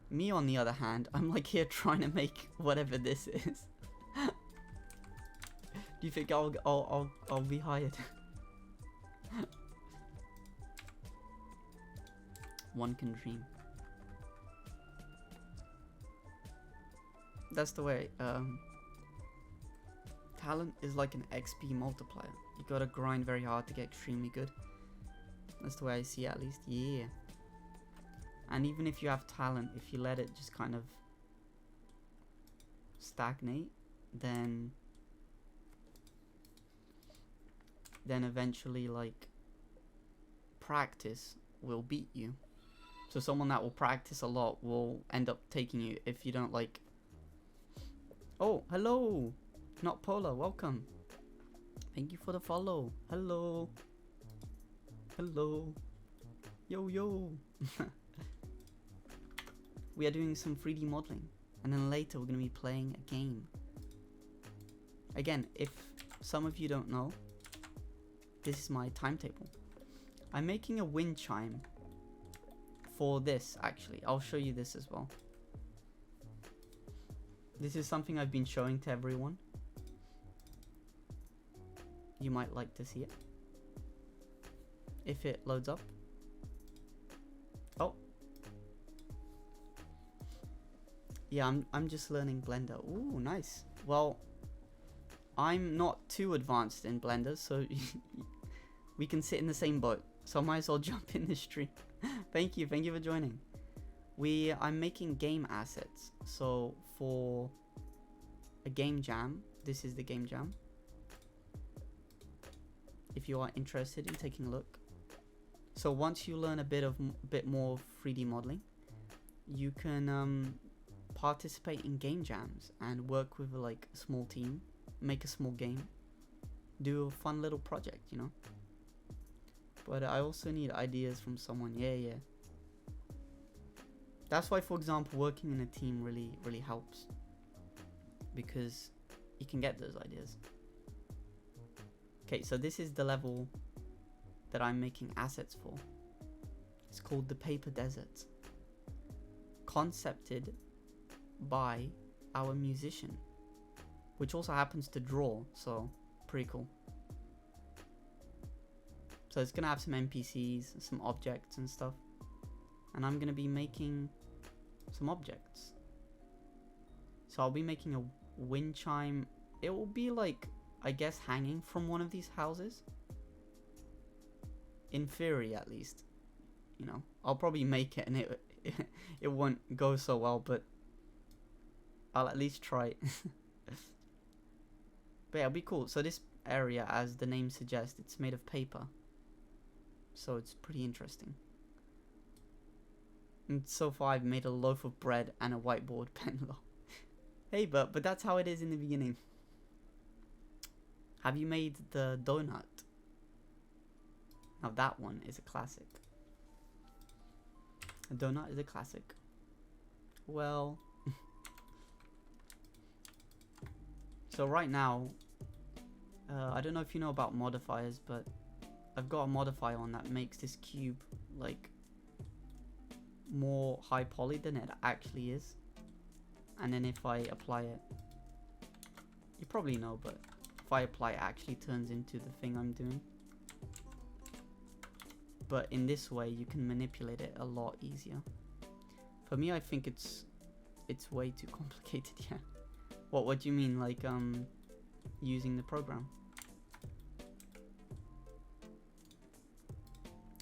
Me, on the other hand, I'm like here trying to make whatever this is. Do you think I'll be hired? One can dream. That's the way. Talent is like an XP multiplier. You gotta grind very hard to get extremely good. That's the way I see it, at least. Yeah. And even if you have talent, if you let it just kind of stagnate, then eventually, like, practice will beat you. So someone that will practice a lot will end up taking you if you don't, like... Oh, hello! Not Polar, welcome. Thank you for the follow. Hello. Hello. Yo, yo. We are doing some 3D modeling, and then later we're going to be playing a game. Again, if some of you don't know, this is my timetable. I'm making a wind chime for this, actually. I'll show you this as well. This is something I've been showing to everyone. You might like to see it. If it loads up. Oh. Yeah, I'm just learning Blender. Ooh, nice. Well, I'm not too advanced in Blender, so we can sit in the same boat. So I might as well jump in this stream. Thank you for joining. I'm making game assets. So for a game jam, this is the game jam. If you are interested in taking a look. So once you learn a bit more 3D modeling, you can participate in game jams and work with like a small team, make a small game, do a fun little project, you know. But I also need ideas from someone. Yeah. That's why, for example, working in a team really helps, because you can get those ideas. Okay, so this is the level that I'm making assets for. It's called the Paper Desert. Concepted by our musician, which also happens to draw, so pretty cool. So it's gonna have some NPCs, some objects and stuff. and I'm gonna be making some objects. So I'll be making a wind chime. It will be like, I guess, hanging from one of these houses. In theory, at least. You know, I'll probably make it and it won't go so well, but I'll at least try. But yeah, it'll be cool. So this area, as the name suggests, it's made of paper. So it's pretty interesting. And so far I've made a loaf of bread and a whiteboard pen. Hey, but that's how it is in the beginning. Have you made the donut? Now that one is a classic. A donut is a classic. Well, so right now, I don't know if you know about modifiers, but I've got a modifier on that makes this cube like more high poly than it actually is. And then if I apply it, you probably know, but if I apply it, actually turns into the thing I'm doing. But in this way you can manipulate it a lot easier. For me, I think it's way too complicated. Yeah. What do you mean, like using the program?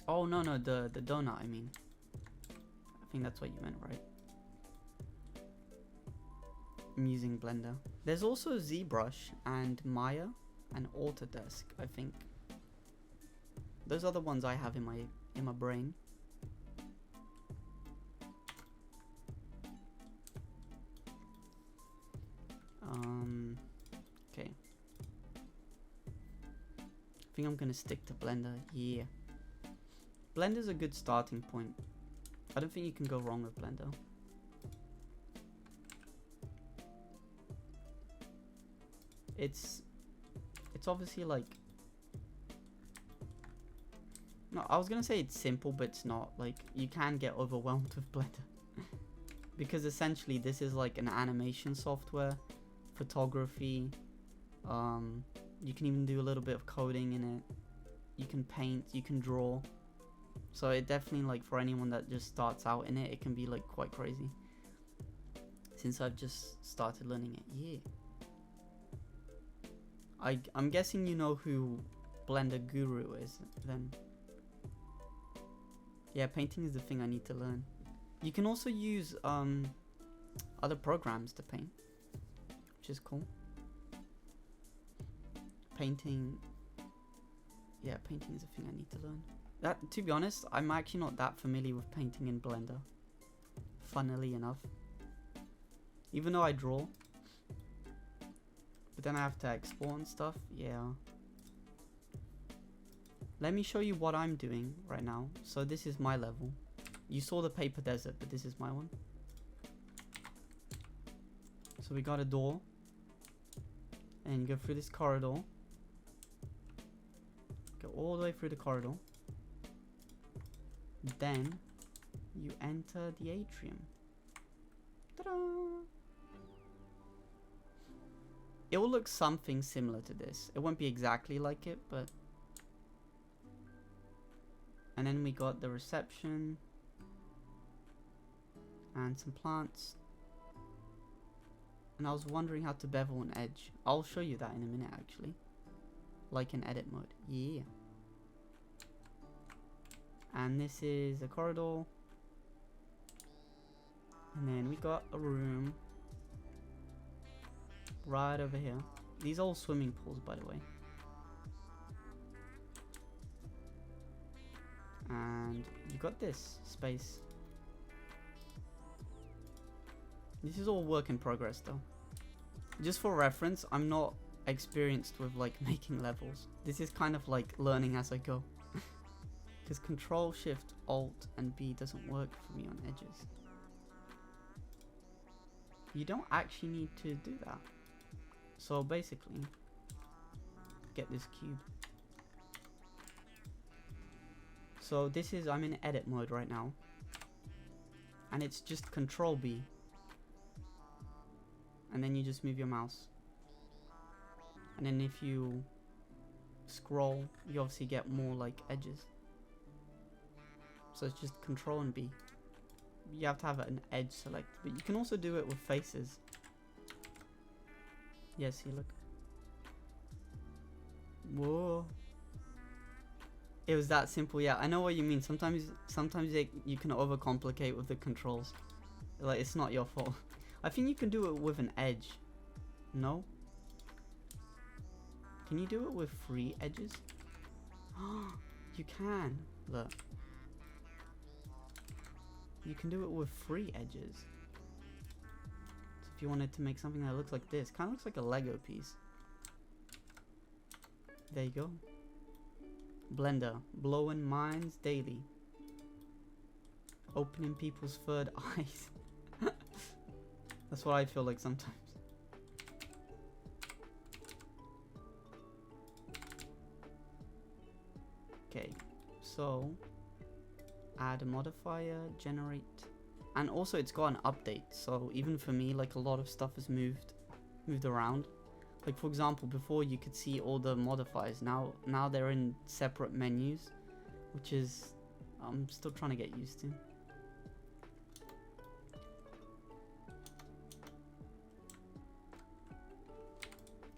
Oh no, the donut, I mean. I think that's what you meant, right? I'm using Blender. There's also ZBrush and Maya and Autodesk, I think. Those are the ones I have in my brain. Okay. I think I'm gonna stick to Blender. Yeah. Blender's a good starting point. I don't think you can go wrong with Blender. It's obviously like, no, I was gonna say it's simple, but it's not. Like, you can get overwhelmed with Blender because essentially this is like an animation software, photography. You can even do a little bit of coding in it. You can paint, you can draw. So it definitely, like, for anyone that just starts out in it, it can be like quite crazy. Since I've just started learning it, yeah. I'm guessing you know who Blender Guru is, then. Yeah, painting is the thing I need to learn. You can also use other programs to paint, which is cool. Painting, yeah, painting is a thing I need to learn. That, to be honest, I'm actually not that familiar with painting in Blender, funnily enough. Even though I draw. But then I have to export and stuff, yeah. Let me show you what I'm doing right now. So this is my level. You saw the paper desert, but this is my one. So we got a door. And you go through this corridor. Go all the way through the corridor. Then you enter the atrium. Ta-da! It will look something similar to this. It won't be exactly like it, but... And then we got the reception. And some plants. And I was wondering how to bevel an edge. I'll show you that in a minute, actually. Like in edit mode. Yeah. And this is a corridor. And then we got a room. Right over here. These are all swimming pools, by the way. And you got this space. This is all work in progress though. Just for reference, I'm not experienced with like making levels. This is kind of like learning as I go. Because Control, Shift, Alt, and B doesn't work for me on edges. You don't actually need to do that. So basically, get this cube. So this is, I'm in edit mode right now. And it's just Control B. And then you just move your mouse. And then if you scroll, you obviously get more like edges. So it's just Control and B. you have to have an edge select, but you can also do it with faces. Yeah, see, look. Whoa. It was that simple. Yeah, I know what you mean. Sometimes you can overcomplicate with the controls. Like, it's not your fault. I think you can do it with an edge. No? Can you do it with 3 edges? You can. Look. You can do it with 3 edges. So if you wanted to make something that looks like this, kind of looks like a Lego piece. There you go. Blender, blowing minds daily. Opening people's third eyes. That's what I feel like sometimes. Okay, so add a modifier, generate, and also it's got an update. So even for me, like, a lot of stuff has moved around. Like, for example, before you could see all the modifiers. Now they're in separate menus, which is I'm still trying to get used to.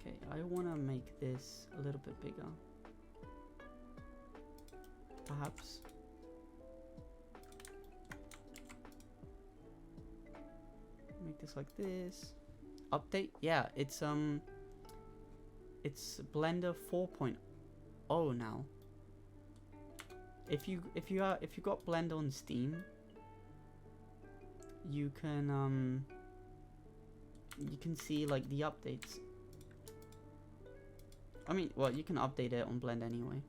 Okay, I want to make this a little bit bigger. Perhaps. Make this like this. Update? Yeah, it's Blender 4.0 now. If you got Blender on Steam, you can see like the updates. I mean, well, you can update it on Blender anyway.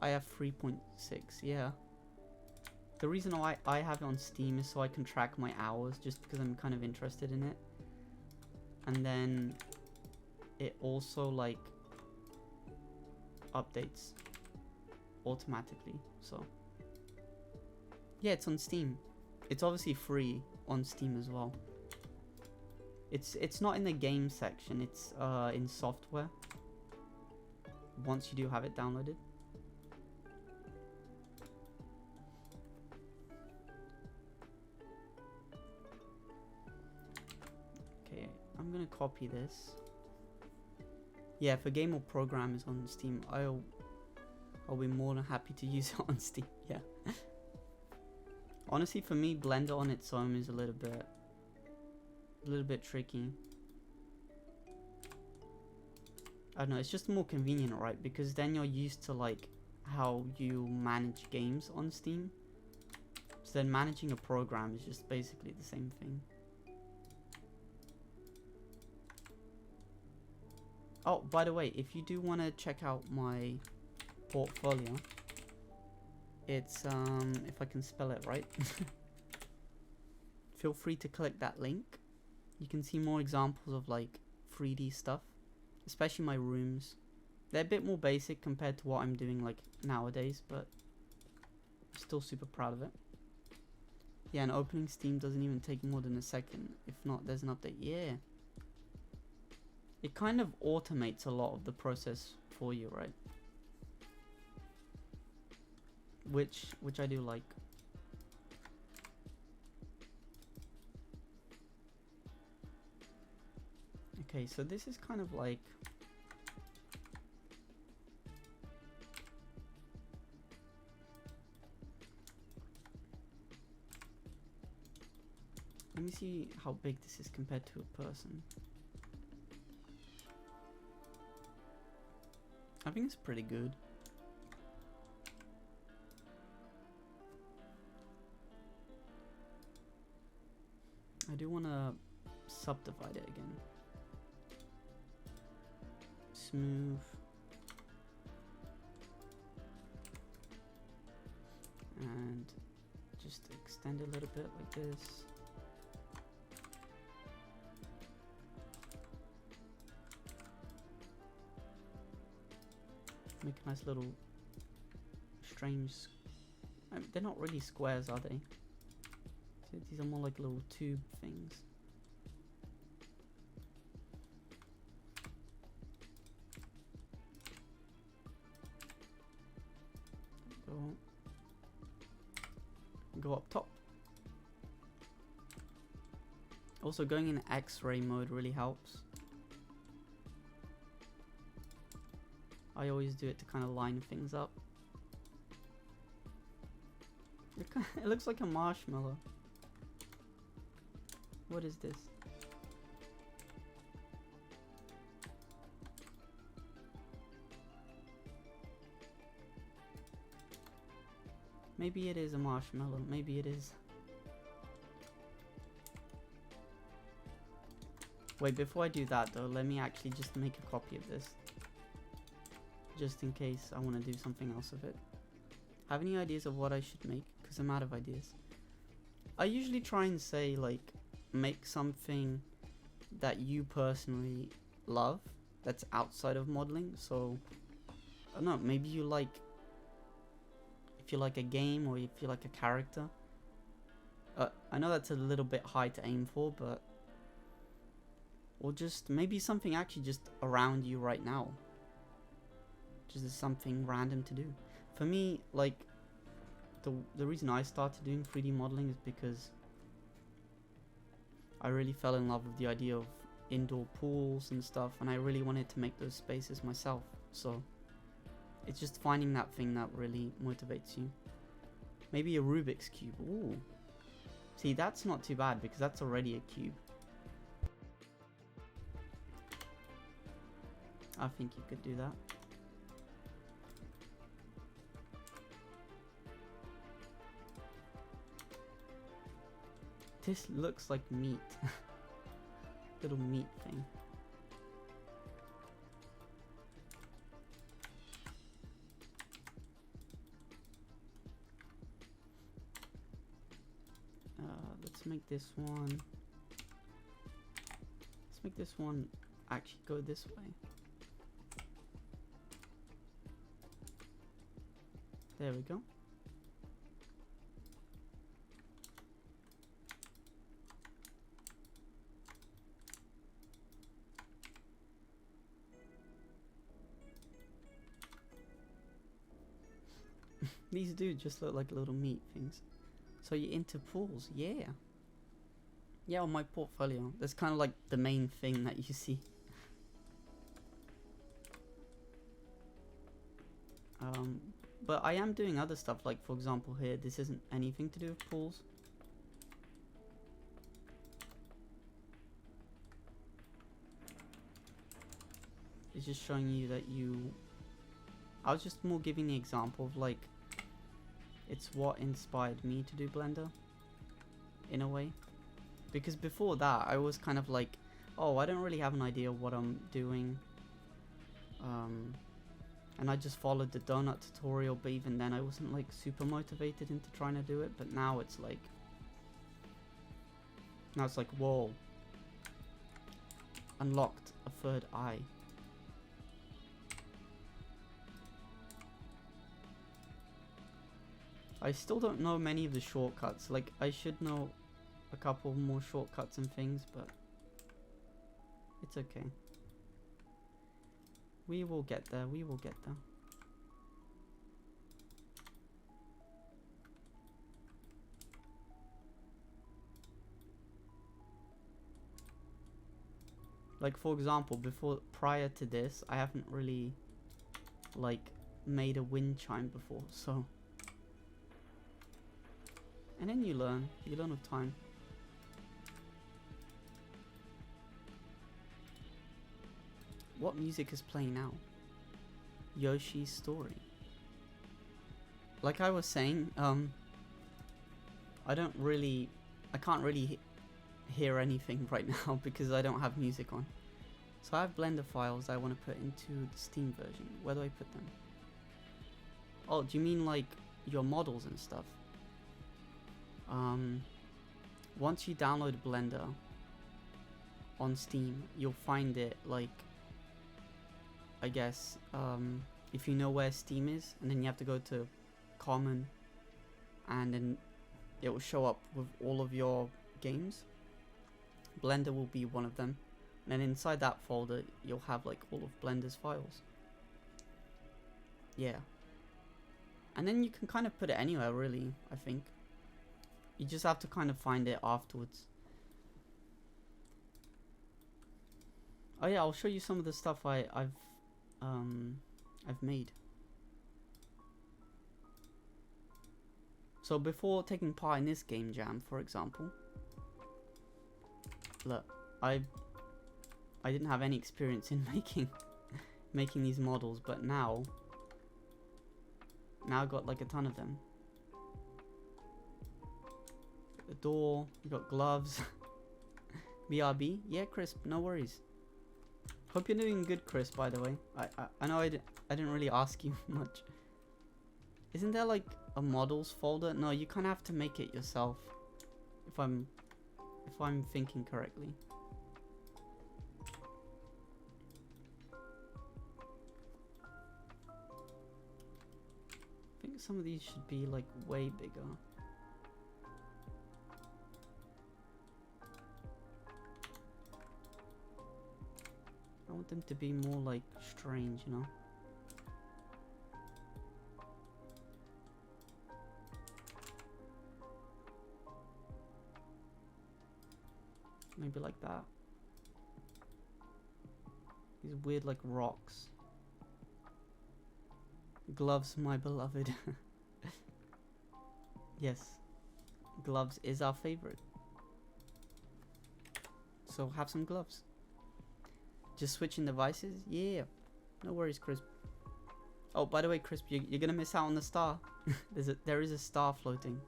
I have 3.6, yeah. The reason why I have it on Steam is so I can track my hours, just because I'm kind of interested in it. And then it also like updates automatically. So yeah, it's on Steam. It's obviously free on Steam as well. It's not in the game section, it's in software once you do have it downloaded. Okay, I'm gonna copy this. Yeah, if a game or program is on Steam, I'll be more than happy to use it on Steam. Yeah. Honestly, for me, Blender on its own is a little bit tricky. I don't know, it's just more convenient, right? Because then you're used to like how you manage games on Steam. So then managing a program is just basically the same thing. Oh, by the way, if you do want to check out my portfolio, it's if I can spell it right, feel free to click that link. You can see more examples of like 3D stuff, especially my rooms. They're a bit more basic compared to what I'm doing like nowadays, but I'm still super proud of it. Yeah, and opening Steam doesn't even take more than a second. If not, there's an update. Yeah. It kind of automates a lot of the process for you, right? Which I do like. Okay, so this is kind of like let me see how big this is compared to a person. I think it's pretty good. I do want to subdivide it again. Smooth. And just extend a little bit like this. Make a nice little strange... they're not really squares, are they? So these are more like little tube things. Go up top. Also, going in X-ray mode really helps. I always do it to kind of line things up. It looks like a marshmallow. What is this? Maybe it is a marshmallow. Maybe it is. Wait, before I do that though, let me actually just make a copy of this. Just in case I want to do something else with it. Have any ideas of what I should make? Because I'm out of ideas. I usually try and say, like, make something that you personally love that's outside of modeling. So, I don't know, maybe you like, if you like a game or if you like a character. I know that's a little bit high to aim for, but... Or just maybe something actually just around you right now. Just something random to do. For me, like, the reason I started doing 3D modeling is because I really fell in love with the idea of indoor pools and stuff, and I really wanted to make those spaces myself. So it's just finding that thing that really motivates you. Maybe a Rubik's Cube. Ooh. See, that's not too bad because that's already a cube. I think you could do that. This looks like meat. Little meat thing. Let's make this one. Let's make this one actually go this way. There we go. These do just look like little meat things. So you're into pools, yeah. Yeah, on my portfolio. That's kind of like the main thing that you see. But I am doing other stuff, like for example here, this isn't anything to do with pools. It's just showing you that I was just more giving the example of like, it's what inspired me to do Blender, in a way. Because before that, I was kind of like, oh, I don't really have an idea what I'm doing. And I just followed the donut tutorial, but even then I wasn't like super motivated into trying to do it. But now it's like, whoa, unlocked a third eye. I still don't know many of the shortcuts. Like, I should know a couple more shortcuts and things, but it's okay. We will get there, we will get there. Like, for example, prior to this, I haven't really, like, made a wind chime before, so. And then you learn with time. What music is playing now? Yoshi's Story. Like I was saying, I can't really hear anything right now because I don't have music on. So I have Blender files I want to put into the Steam version. Where do I put them? Oh, do you mean like your models and stuff? Once you download Blender on Steam, you'll find it like, I guess, if you know where Steam is, and then you have to go to Common, and then it will show up with all of your games. Blender will be one of them, and then inside that folder you'll have like all of Blender's files. Yeah. And then you can kind of put it anywhere really, I think. You just have to kind of find it afterwards. Oh yeah, I'll show you some of the stuff I've made. So before taking part in this game jam, for example, look, I didn't have any experience in making these models, but now I got like a ton of them. The door, we got gloves. BRB, yeah, Crisp, no worries. Hope you're doing good, Chris, by the way. I know I didn't really ask you much. Isn't there like a models folder? No, you kind of have to make it yourself. If I'm thinking correctly. I think some of these should be like way bigger. I want them to be more like strange, you know? Maybe like that. These weird like rocks. Gloves, my beloved. Yes. Gloves is our favorite. So have some gloves. Just switching devices? Yeah. No worries, Crisp. Oh, by the way, Crisp, you're gonna miss out on the star. There is a star floating.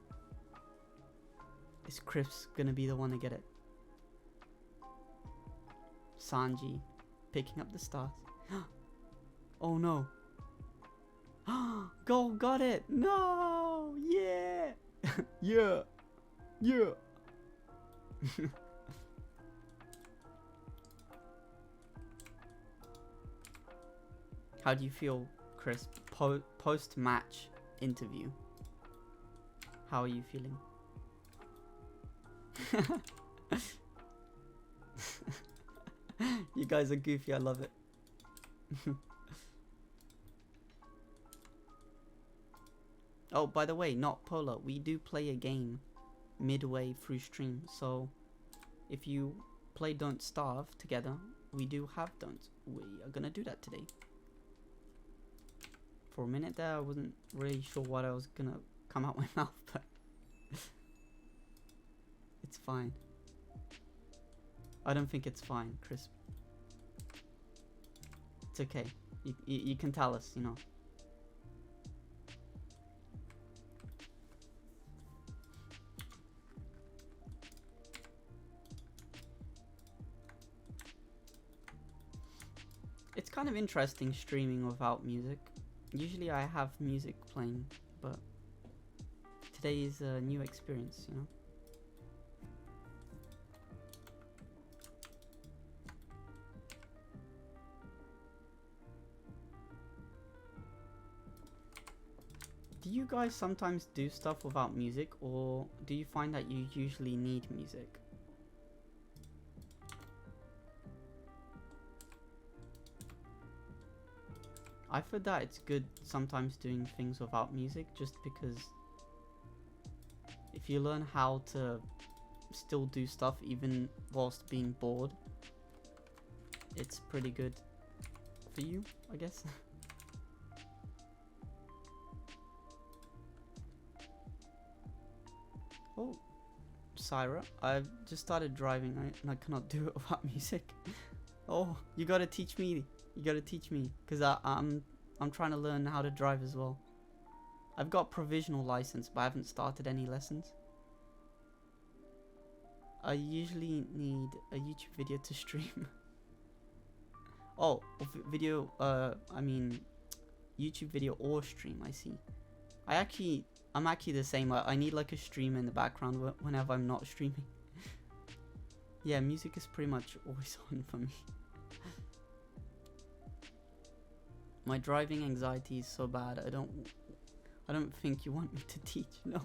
Is Crisp's gonna be the one to get it? Sanji picking up the stars. Oh no. Go, got it. No. Yeah. Yeah. Yeah. How do you feel, Chris, post-match interview? How are you feeling? You guys are goofy, I love it. Oh, by the way, not Polar, we do play a game midway through stream, so if you play Don't Starve together, we do have Don't. We are gonna do that today. For a minute there, I wasn't really sure what I was gonna come out my mouth, but it's fine. I don't think it's fine, Chris. It's okay. You can tell us, you know. It's kind of interesting streaming without music. Usually I have music playing, but today is a new experience, you know. Do you guys sometimes do stuff without music, or do you find that you usually need music? I've heard that it's good sometimes doing things without music, just because if you learn how to still do stuff even whilst being bored, it's pretty good for you, I guess. Oh, Syra, I've just started driving and I cannot do it without music. Oh, you gotta teach me. You gotta teach me, because I'm trying to learn how to drive as well. I've got provisional license, but I haven't started any lessons. I usually need a YouTube video to stream. Oh, video, I mean, YouTube video or stream, I see. I'm actually the same. I need like a stream in the background whenever I'm not streaming. Yeah, music is pretty much always on for me. My driving anxiety is so bad. I don't think you want me to teach. No.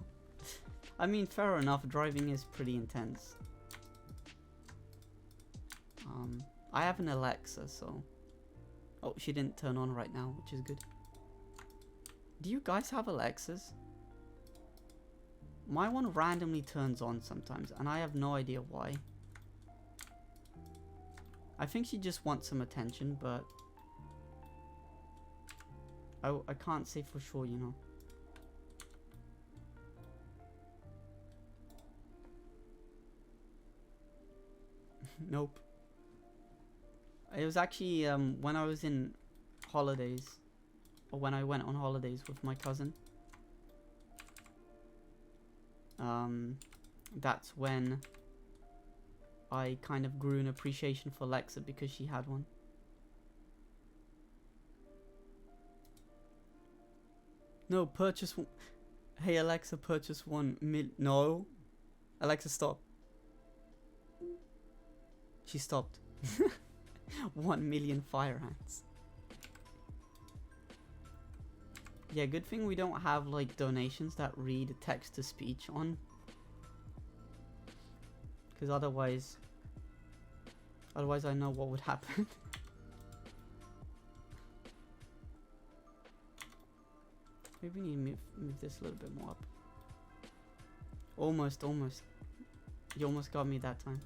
I mean, fair enough. Driving is pretty intense. I have an Alexa, so. Oh, she didn't turn on right now, which is good. Do you guys have Alexas? My one randomly turns on sometimes, and I have no idea why. I think she just wants some attention, but I can't say for sure, you know. Nope. It was actually when I was in holidays, or when I went on holidays with my cousin. That's when I kind of grew an appreciation for Alexa because she had one. No, purchase one. Hey Alexa, purchase 1 mil. No. Alexa, stop. She stopped. 1 million fire ants. Yeah, good thing we don't have like donations that read text to speech on. Because otherwise I know what would happen. Maybe we need to move this a little bit more up. Almost. You almost got me that time.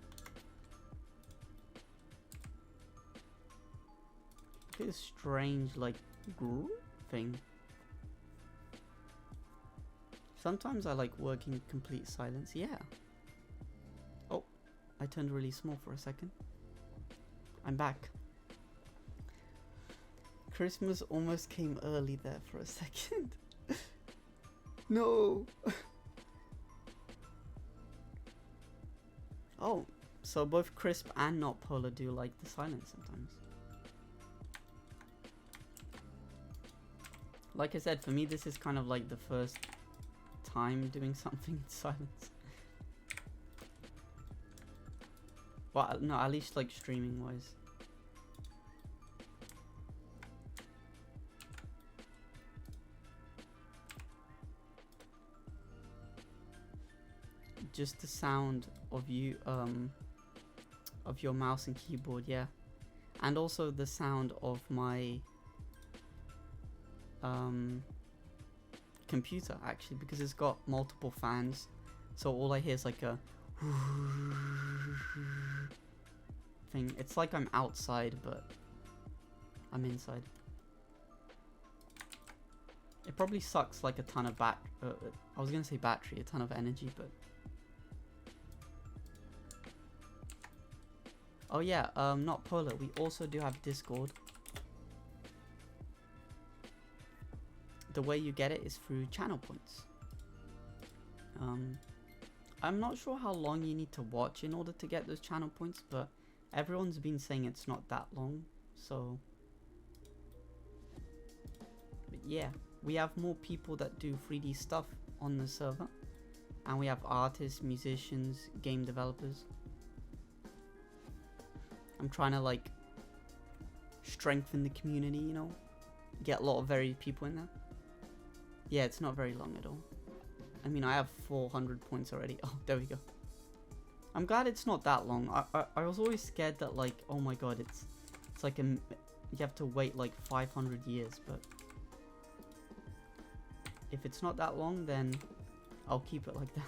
Look at this strange, like, groove thing. Sometimes I like working in complete silence. Yeah. Oh, I turned really small for a second. I'm back. Christmas almost came early there for a second. No. Oh, so both Crisp and Not Polar do like the silence sometimes. Like I said, for me this is kind of like the first time doing something in silence. Well, no, at least like streaming wise. Just the sound of you, of your mouse and keyboard, yeah, and also the sound of my computer actually, because it's got multiple fans, so all I hear is like a thing. It's like I'm outside, but I'm inside. It probably sucks like a ton of I was gonna say battery, a ton of energy, but. Oh yeah, Not Polar, we also do have Discord. The way you get it is through channel points. I'm not sure how long you need to watch in order to get those channel points, but everyone's been saying it's not that long, so. But yeah, we have more people that do 3D stuff on the server, and we have artists, musicians, game developers. I'm trying to like strengthen the community, you know, get a lot of varied people in there. Yeah, it's not very long at all. I mean, I have 400 points already. Oh, there we go. I'm glad it's not that long. I was always scared that like, oh my god, it's like you have to wait like 500 years, but if it's not that long, then I'll keep it like that.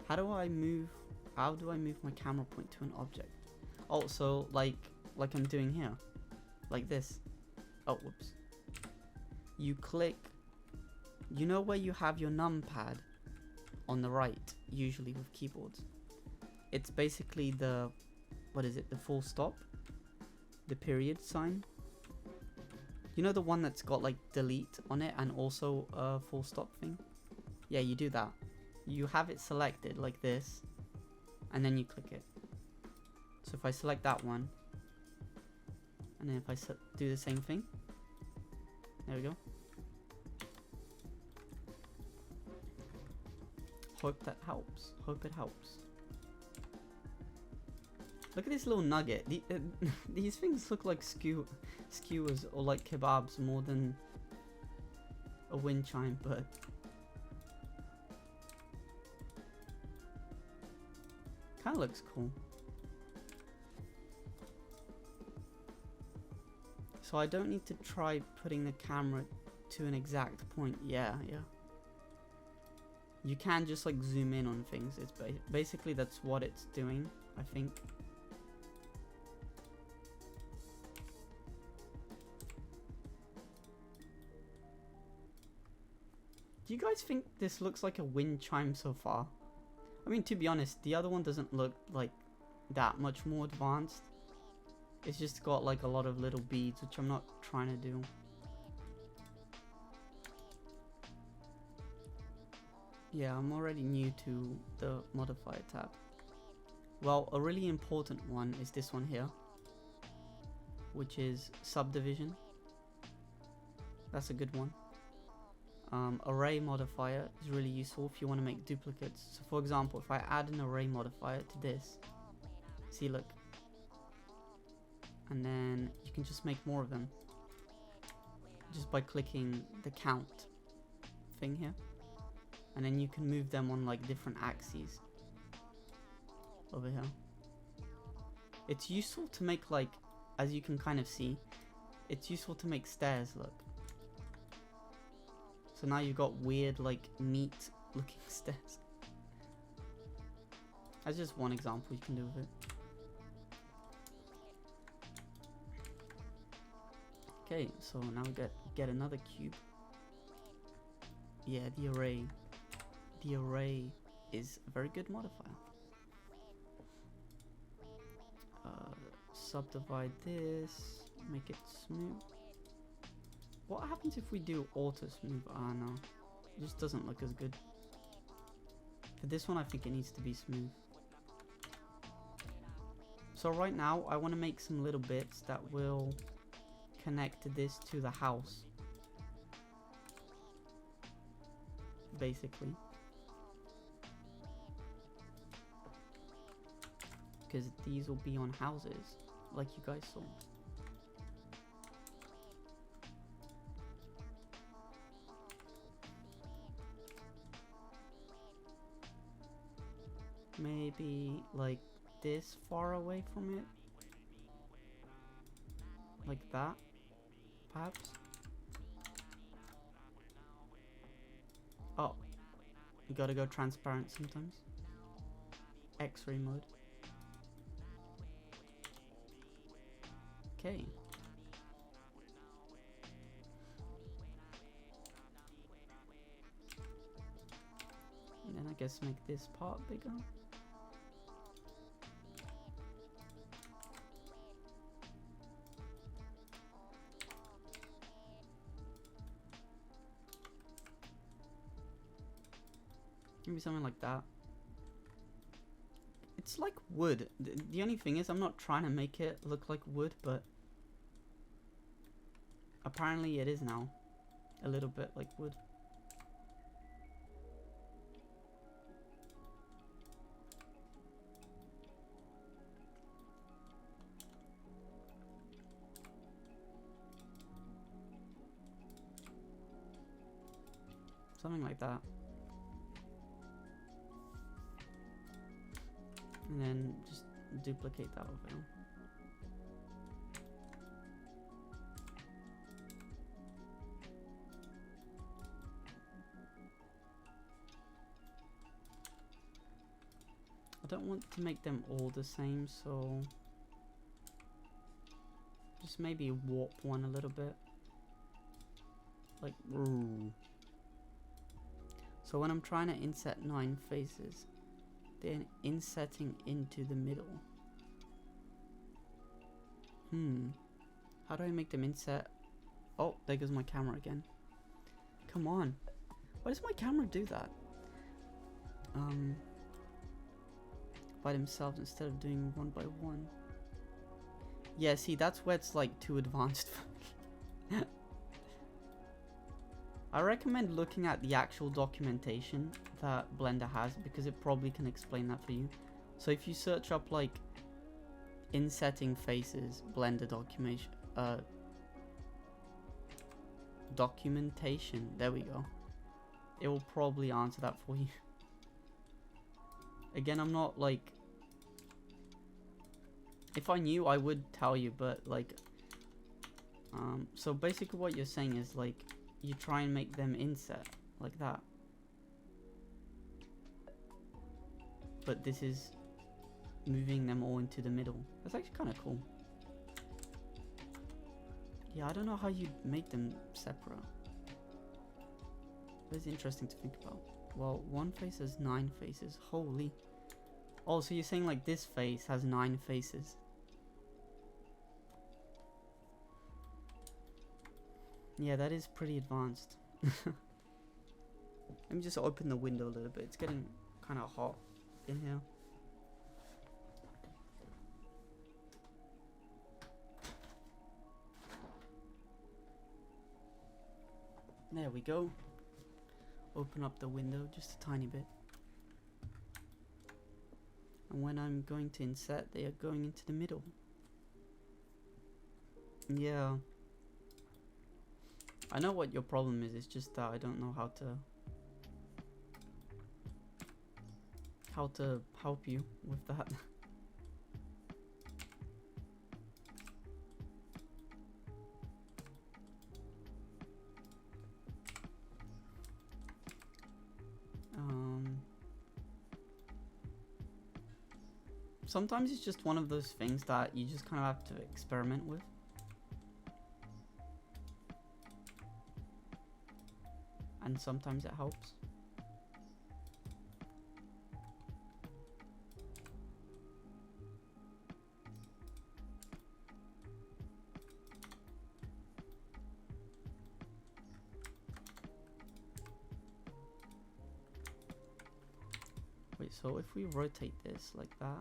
How do I move my camera point to an object? Oh, so like I'm doing here, like this. Oh, whoops. You click, you know where you have your numpad on the right, usually with keyboards. It's basically the, what is it, the full stop? The period sign? You know the one that's got like delete on it and also a full stop thing? Yeah, you do that. You have it selected like this, and then you click it. So if I select that one, and then if I do the same thing, there we go. Hope that helps. Hope it helps. Look at this little nugget. These things look like skewers or like kebabs more than a wind chime, but kind of looks cool. So I don't need to try putting the camera to an exact point. Yeah. You can just like zoom in on things. It's basically that's what it's doing, I think. Do you guys think this looks like a wind chime so far? I mean, to be honest, the other one doesn't look like that much more advanced. It's just got like a lot of little beads, which I'm not trying to do. Yeah, I'm already new to the modifier tab. Well, a really important one is this one here, which is subdivision. That's a good one. Array modifier is really useful if you want to make duplicates. So for example, if I add an array modifier to this, see, look, and then you can just make more of them just by clicking the count thing here, and then you can move them on like different axes over here. It's useful to make, like, as you can kind of see, it's useful to make stairs, look. So now you've got weird, like, neat looking stairs. That's just one example you can do with it. Okay, so now we get another cube. Yeah, the array. The array is a very good modifier. Subdivide this, make it smooth. What happens if we do auto smooth? Ah, no, it just doesn't look as good. For this one, I think it needs to be smooth. So right now, I want to make some little bits that will connect this to the house, basically. Because these will be on houses, like you guys saw. Maybe like this far away from it, like that, perhaps. Oh, you gotta go transparent sometimes. X-ray mode. Okay. And then I guess make this part bigger. Maybe something like that. It's like wood. The only thing is I'm not trying to make it look like wood, but apparently it is now a little bit like wood. Something like that. And then just duplicate that over there. I don't want to make them all the same, so just maybe warp one a little bit. Like, ooh. So when I'm trying to inset 9 faces, then insetting into the middle. How do I make them inset? Oh, there goes my camera again. Come on. Why does my camera do that? By themselves instead of doing one by one. Yeah, see, that's where it's like too advanced for me. I recommend looking at the actual documentation that Blender has, because it probably can explain that for you. So if you search up like insetting faces Blender documentation, there we go, it will probably answer that for you. Again, I'm not like, if I knew I would tell you, but like so basically what you're saying is like you try and make them inset like that, but this is moving them all into the middle. That's actually kind of cool. Yeah, I don't know how you make them separate. That's interesting to think about. Well, one face has 9 faces. Holy. Oh, so you're saying like this face has 9 faces. Yeah, that is pretty advanced. Let me just open the window a little bit. It's getting kind of hot in here. There we go. Open up the window just a tiny bit. And when I'm going to inset, they are going into the middle. Yeah. I know what your problem is. It's just that I don't know how to help you with that. Sometimes it's just one of those things that you just kind of have to experiment with. And sometimes it helps. Wait, so if we rotate this like that.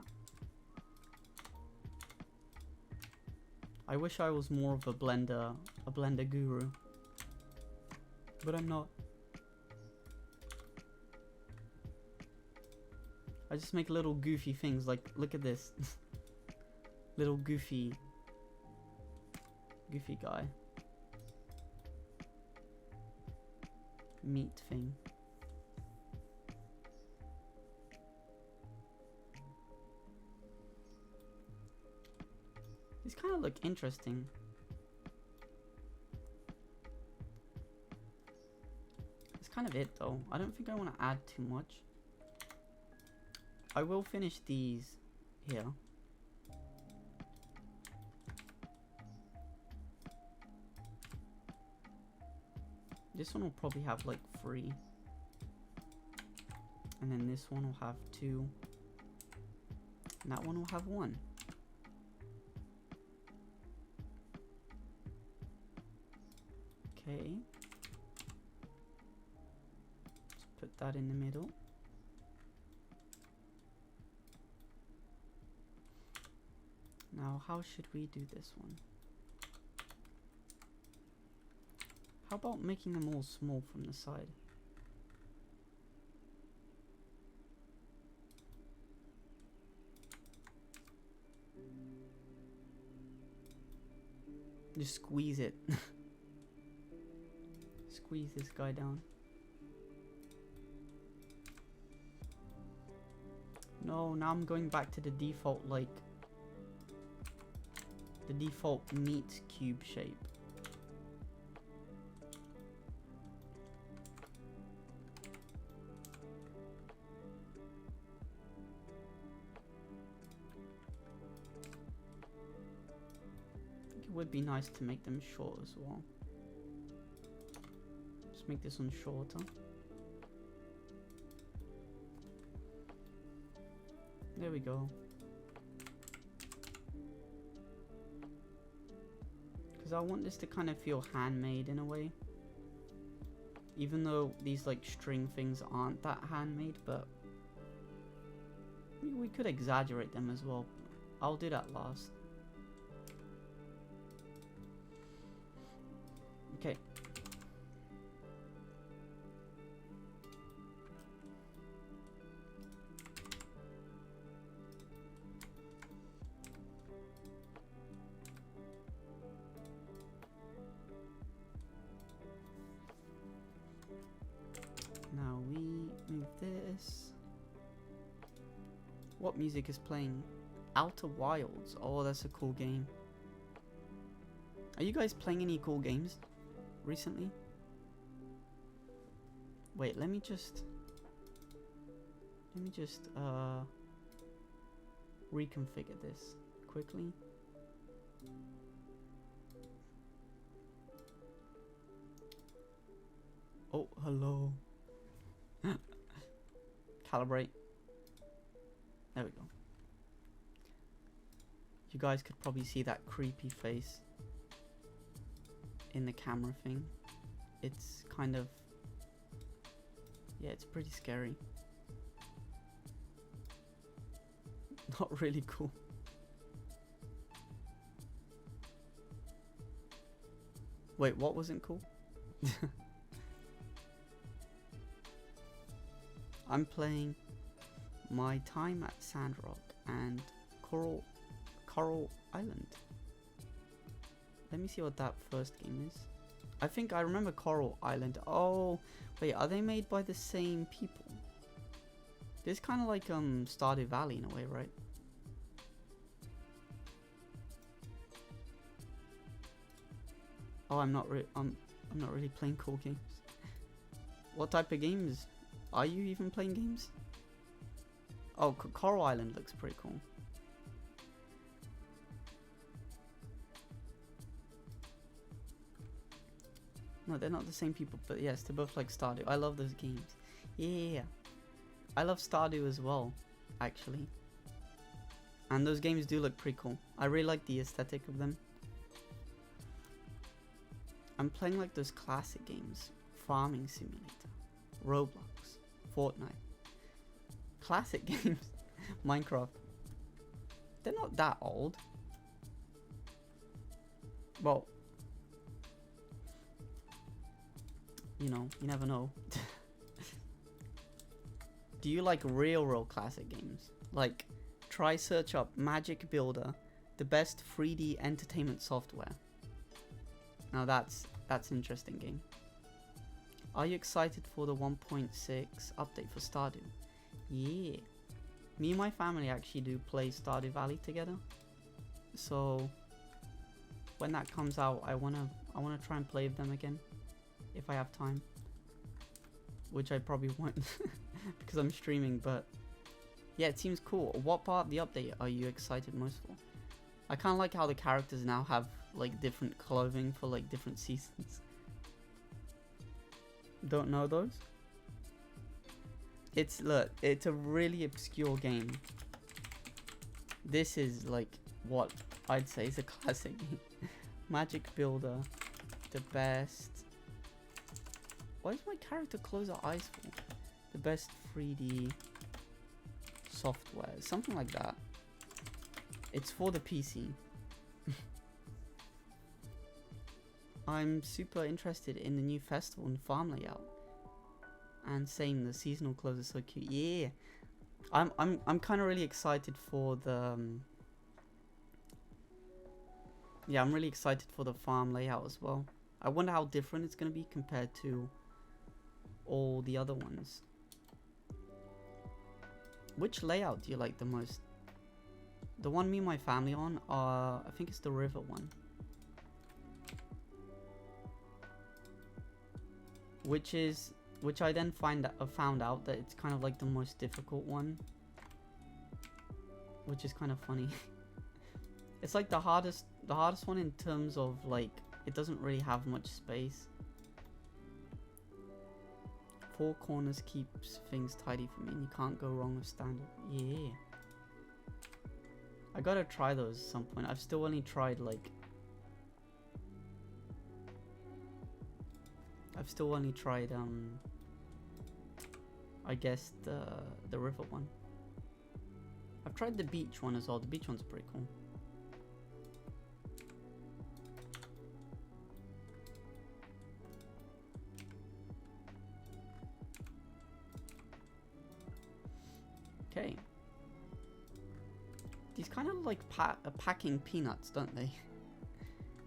I wish I was more of a blender guru. But I'm not. I just make little goofy things, like, look at this. Little goofy guy. Meat thing. These kind of look interesting. That's kind of it though. I don't think I want to add too much. I will finish these here. This one will probably have like 3. And then this one will have 2. And that one will have 1. Okay. Let's put that in the middle. Now, how should we do this one? How about making them all small from the side? Just squeeze it. Squeeze this guy down. No, now I'm going back to the default, like, the default meat cube shape. I think it would be nice to make them short as well. Just make this one shorter. There we go. Because I want this to kind of feel handmade in a way. Even though these like string things aren't that handmade, but we could exaggerate them as well. I'll do that last. Okay. Now we move this. What music is playing? Outer Wilds. Oh, that's a cool game. Are you guys playing any cool games recently? Wait, let me just reconfigure this quickly. Oh, hello. Calibrate. There we go. You guys could probably see that creepy face in the camera thing. It's kind of, yeah, it's pretty scary. Not really cool. Wait, what wasn't cool? I'm playing My Time at Sandrock and Coral Island. Let me see what that first game is. I think I remember Coral Island. Oh, wait, are they made by the same people? This kind of like Stardew Valley in a way, right? Oh, I'm not really playing cool games. What type of games? Are you even playing games? Oh, Coral Island looks pretty cool. No, they're not the same people, but yes, they're both like Stardew. I love those games. Yeah. I love Stardew as well, actually. And those games do look pretty cool. I really like the aesthetic of them. I'm playing like those classic games. Farming Simulator, Roblox, Fortnite. Classic games. Minecraft. They're not that old. Well, you know, you never know. Do you like real classic games? Like, try search up Magic Builder, the best 3D entertainment software. Now that's interesting game. Are you excited for the 1.6 update for Stardew? Yeah. Me and my family actually do play Stardew Valley together. So when that comes out, I wanna try and play with them again, if I have time. Which I probably won't because I'm streaming, but yeah, it seems cool. What part of the update are you excited most for? I kind of like how the characters now have like different clothing for like different seasons. Don't know those? Look, it's a really obscure game. This is like what I'd say is a classic game. Magic Builder, the best. Why does my character close her eyes for? The best 3D software, something like that. It's for the PC. I'm super interested in the new festival and farm layout. And saying the seasonal clothes are so cute. Yeah, I'm kind of really excited for the. Yeah, I'm really excited for the farm layout as well. I wonder how different it's gonna be compared to all the other ones. Which layout do you like the most? The one me and my family on, I think it's the river one. Which I then found out that it's kind of like the most difficult one. Which is kind of funny. It's like the hardest one in terms of like, it doesn't really have much space. 4 corners keeps things tidy for me, and you can't go wrong with standard. Yeah. I gotta try those at some point. I've still only tried like... I guess the river one. I've tried the beach one as well. The beach one's pretty cool. Okay. These kind of like packing peanuts, don't they?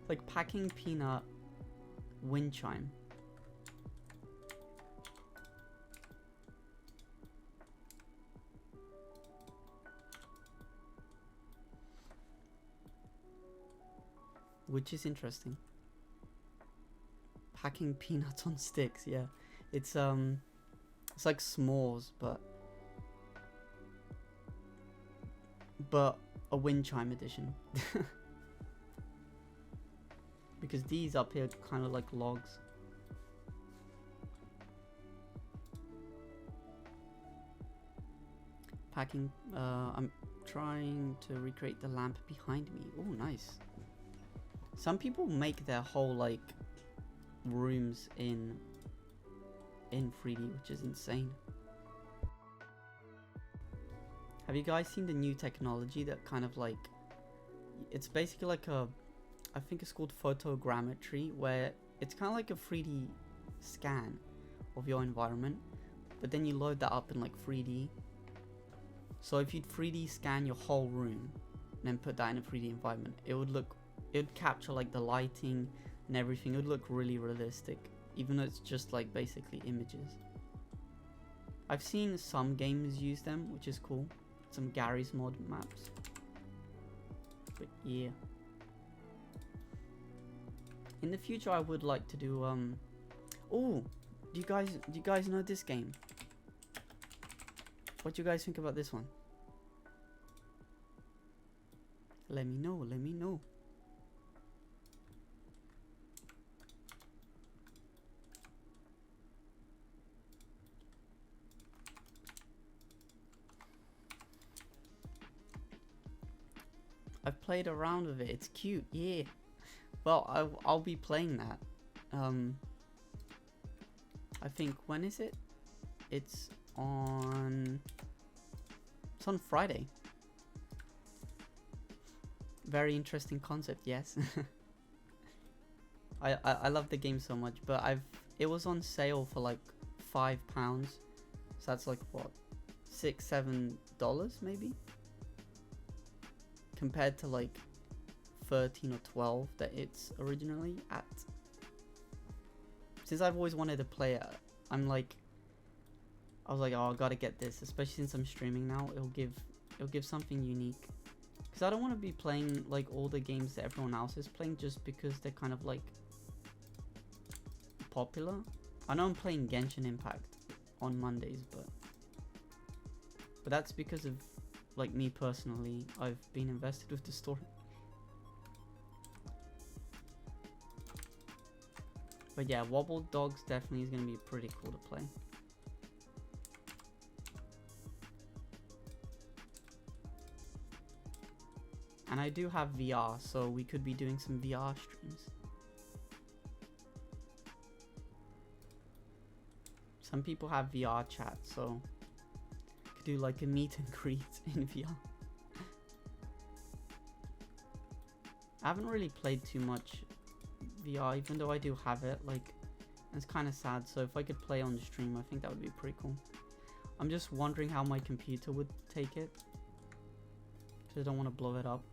Like packing peanut wind chime. Which is interesting. Packing peanuts on sticks, yeah. It's like s'mores, but a wind chime edition. Because these up here are kind of like logs. hacking. I'm trying to recreate the lamp behind me. Oh, nice. Some people make their whole like rooms in 3D, which is insane. Have you guys seen the new technology that kind of like, it's basically like a, I think it's called photogrammetry, where it's kind of like a 3D scan of your environment, but then you load that up in like 3D. So if you'd 3D scan your whole room and then put that in a 3D environment, it would capture like the lighting and everything. It would look really realistic, even though it's just like basically images. I've seen some games use them, which is cool. Some Gary's mod maps. But yeah. In the future I would like to do oh, do you guys know this game? What do you guys think about this one? Let me know, let me know. I've played around with it. It's cute, yeah. Well, I'll be playing that. I think, when is it? It's on Friday. Very interesting concept, yes. I love the game so much, but it was on sale for like £5, so that's like what, $6-7 maybe, compared to like 13 or 12 that it's originally at. Since I've always wanted to play it, I was like, oh, I gotta get this, especially since I'm streaming now. It'll give something unique, because I don't want to be playing like all the games that everyone else is playing just because they're kind of like popular. I know I'm playing Genshin Impact on Mondays, but that's because of like me personally. I've been invested with the story. But yeah, Wobble Dogs definitely is going to be pretty cool to play. And I do have VR, so we could be doing some VR streams. Some people have VR chat, so could do like a meet and greet in VR. I haven't really played too much VR, even though I do have it. Like, it's kind of sad, so if I could play on the stream, I think that would be pretty cool. I'm just wondering how my computer would take it, because I don't want to blow it up.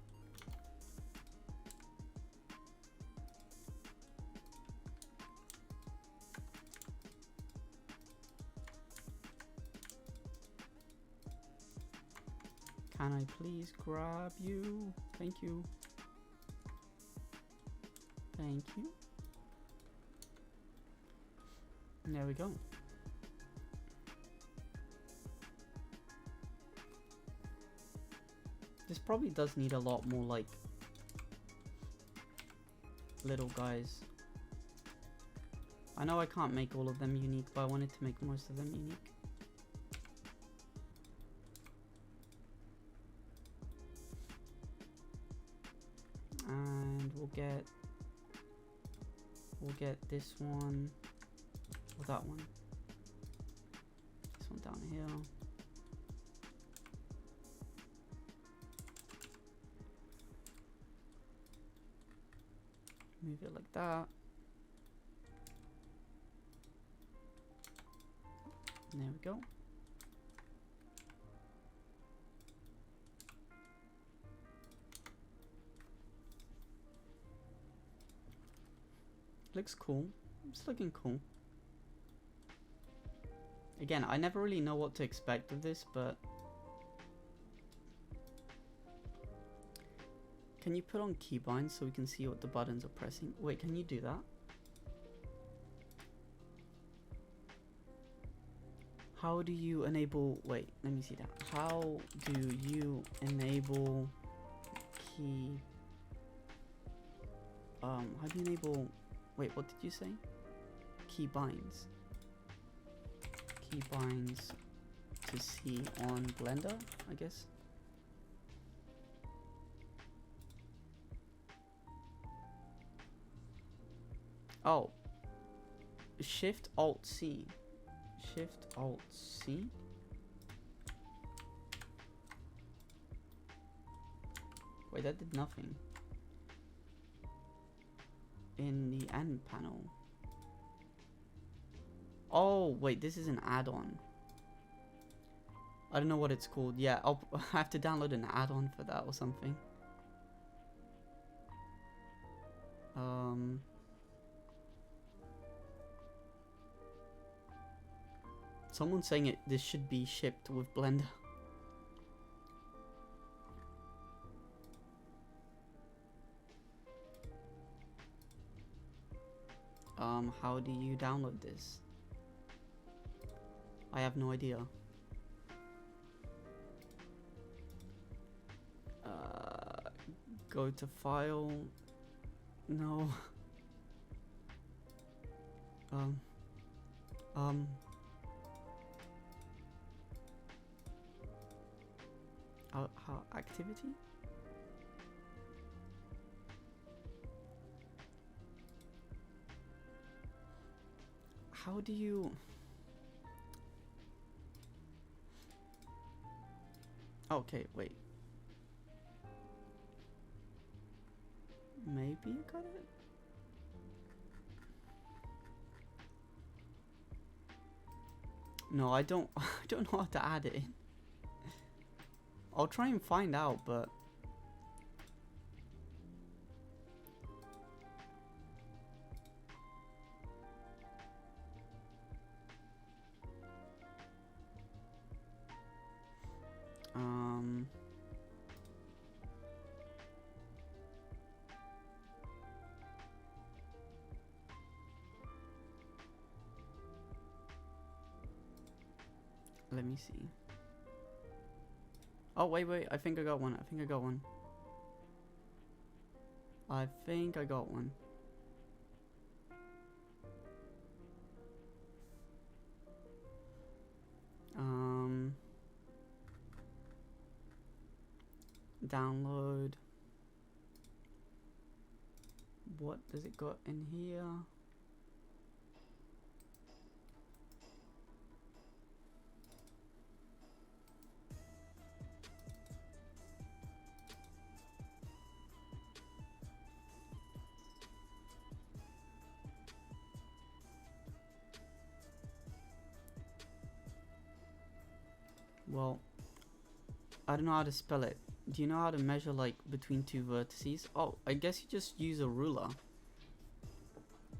Can I please grab you? Thank you. Thank you. And there we go. This probably does need a lot more like little guys. I know I can't make all of them unique, but I wanted to make most of them unique. And we'll get this one, or that one. This one down here. Move it like that. And there we go. Looks cool. It's looking cool. Again, I never really know what to expect of this, but can you put on keybinds so we can see what the buttons are pressing? Wait, can you do that? How do you enable... Wait, let me see that. How do you enable key... how do you enable... Wait, what did you say? Keybinds. Keybinds to see on Blender, I guess. Oh, Shift Alt C. Shift Alt C. Wait, that did nothing. In the end panel. Oh, wait, this is an add-on. I don't know what it's called. Yeah, I'll have to download an add-on for that or something. Someone's saying this should be shipped with Blender. How do you download this? I have no idea. Go to file. No. How activity? How do you? Okay, wait. Maybe you got it? No, I don't I don't know how to add it in. I'll try and find out, but let me see. Oh, wait, I think I got one. I think I got one. Download. What does it got in here? Well, I don't know how to spell it. Do you know how to measure like between two vertices? Oh, I guess you just use a ruler.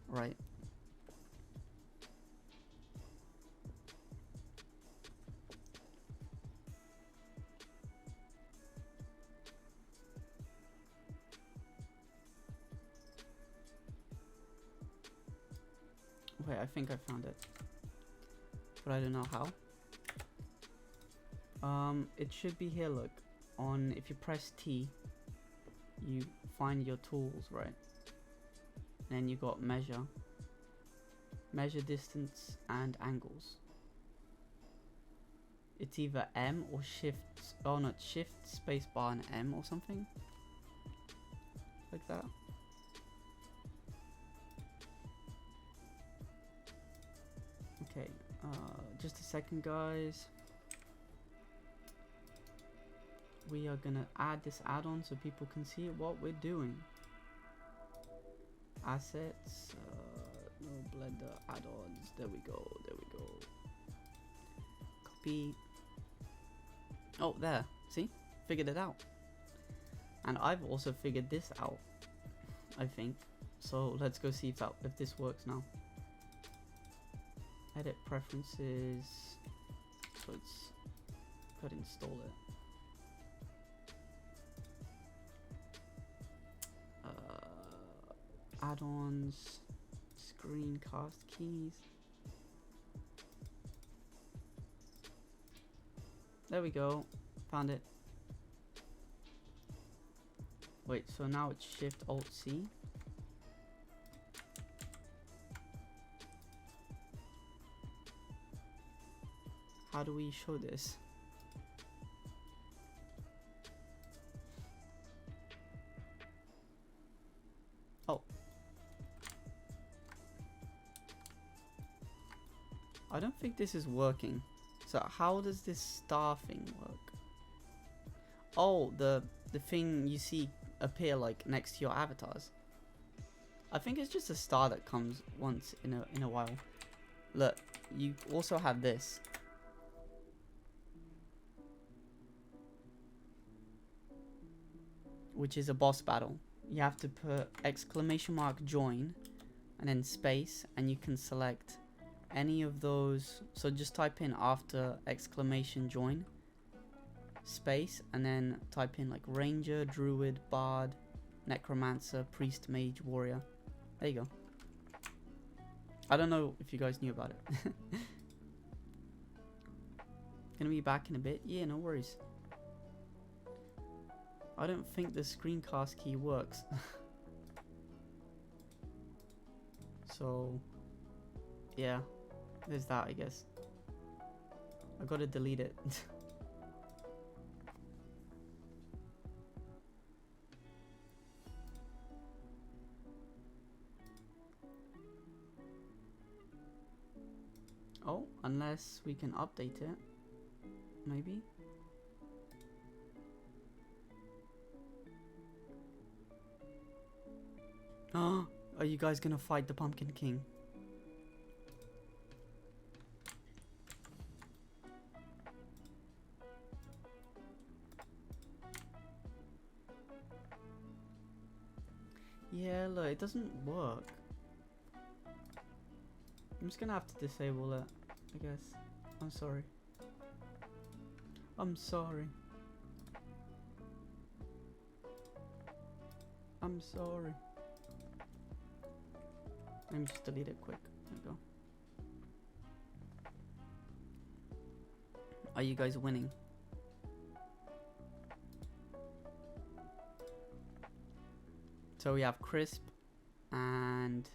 Right. Wait, I think I found it. But I don't know how. It should be here, look. On, if you press T, you find your tools, right? And then you got measure, distance, and angles. It's either M or shift, oh no, shift, space bar, and M or something. Like that. Okay, just a second, guys. We are gonna add this add-on so people can see what we're doing. Assets, no Blender add-ons. There we go. Copy. Oh, there. See? Figured it out. And I've also figured this out, I think. So let's go see if this works now. Edit preferences. So it's got to install it. Add-ons, screencast keys. There we go. Found it. Wait, so now it's Shift Alt C. how do we show this? Oh. I don't think this is working. So how does this star thing work? Oh, the thing you see appear like next to your avatars. I think it's just a star that comes once in a while. Look, you also have this. Which is a boss battle. You have to put ! join and then space, and you can select any of those. So just type in after ! join space, and then type in like ranger, druid, bard, necromancer, priest, mage, warrior. There you go. I don't know if you guys knew about it. Gonna be back in a bit. Yeah, no worries. I don't think the screencast key works. So, yeah, there's that, I guess. I gotta delete it. Oh, unless we can update it. Maybe. Oh, are you guys gonna fight the Pumpkin King? Yeah, look, it doesn't work. I'm just gonna have to disable it, I guess. I'm sorry. I'm sorry. I'm sorry. Let me just delete it quick. There we go. Are you guys winning? So we have Crisp and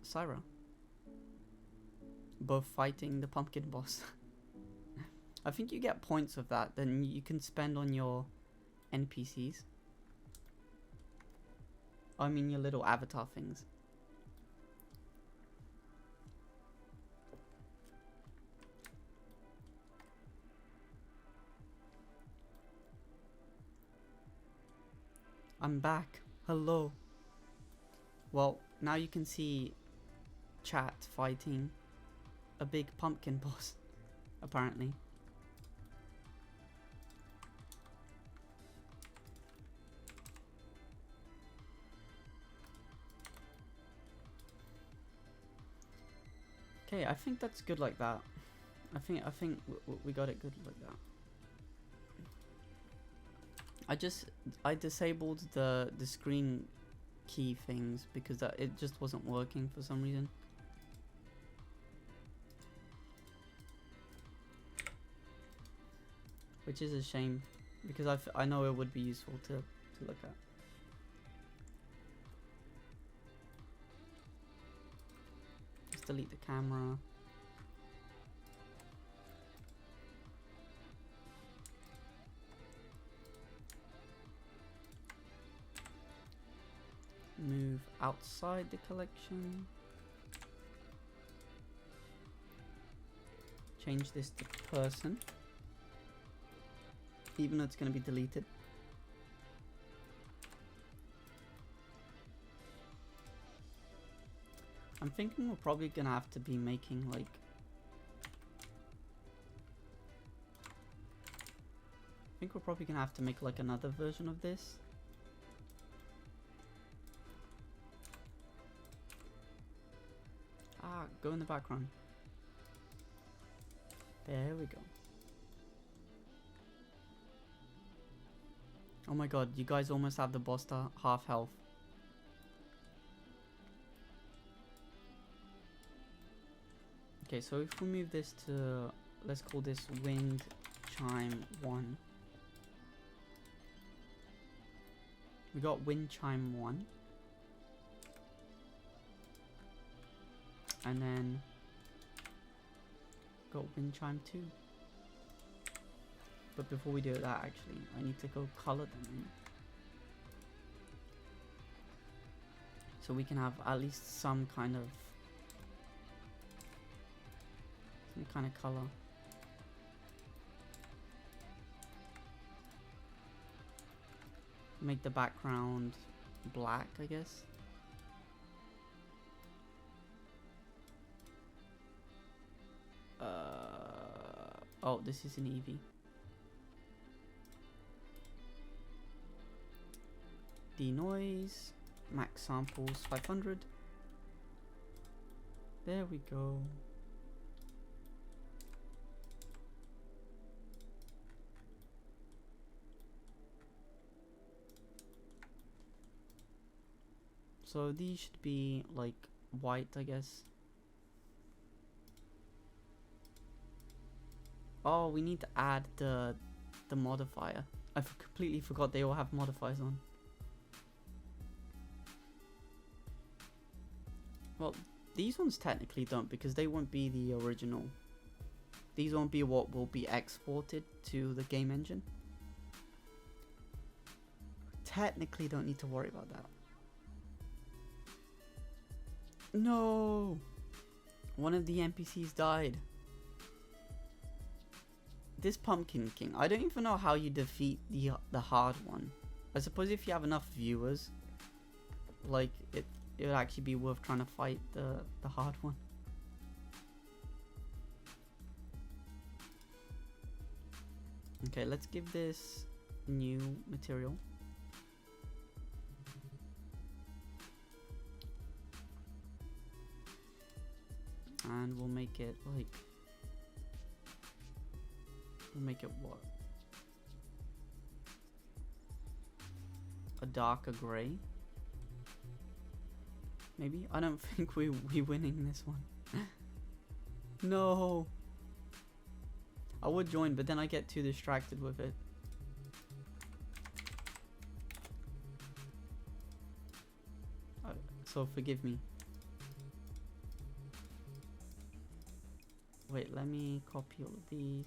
Syra. Both fighting the pumpkin boss. I think you get points of that, then you can spend on your NPCs. I mean your little avatar things. I'm back. Hello. Well, now you can see chat fighting a big pumpkin boss, apparently. Okay, I think that's good like that. I think we got it good like that. I disabled the screen key things because it just wasn't working for some reason. Which is a shame because I know it would be useful to look at. Just delete the camera. Move outside the collection. Change this to person. Even though it's going to be deleted. I'm thinking we're probably going to have to be making like... I think we're probably going to have to make like another version of this. Ah, go in the background. There we go. Oh my god, you guys almost have the boss to half health. Okay, so if we move this to, let's call this Wind Chime 1. We got Wind Chime 1. And then got wind chime too. But before we do that, actually, I need to go color them in. So we can have at least some kind of color. Make the background black, I guess. Oh, this is an Eevee. Denoise, max samples 500. There we go. So these should be like white, I guess. Oh, we need to add the modifier. I completely forgot they all have modifiers on. Well, these ones technically don't, because they won't be the original. These won't be what will be exported to the game engine. Technically don't need to worry about that. No! One of the NPCs died. This Pumpkin King, I don't even know how you defeat the hard one. I suppose if you have enough viewers, like it would actually be worth trying to fight the hard one. Okay, let's give this new material. And we'll make it like, we'll make it what? A darker grey? Maybe? I don't think we winning this one. No! I would join, but then I get too distracted with it. So forgive me. Wait, let me copy all of these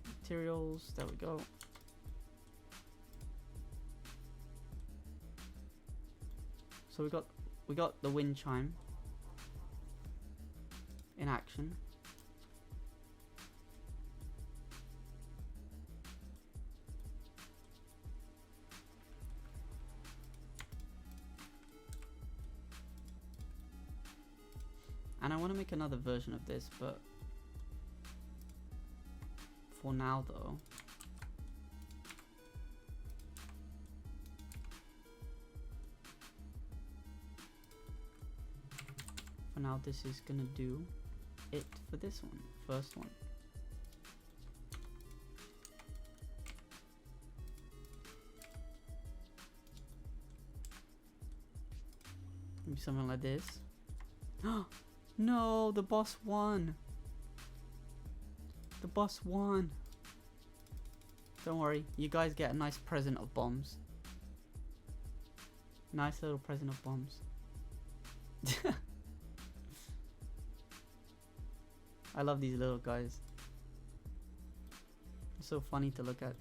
materials. There we go. So we got the wind chime in action. And I want to make another version of this, but for now though, this is gonna do it for this one, first one. Maybe something like this. No, the boss won. The boss won. Don't worry, you guys get a nice present of bombs. Nice little present of bombs. I love these little guys. They're so funny to look at.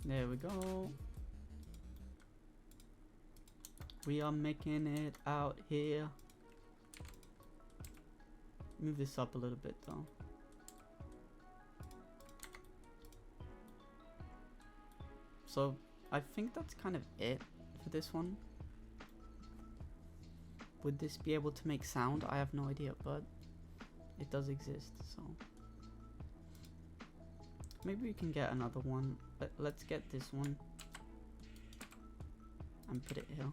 There we go. We are making it out here. Move this up a little bit though. So I think that's kind of it for this one. Would this be able to make sound? I have no idea, but it does exist, so maybe we can get another one. Let's get this one and put it here.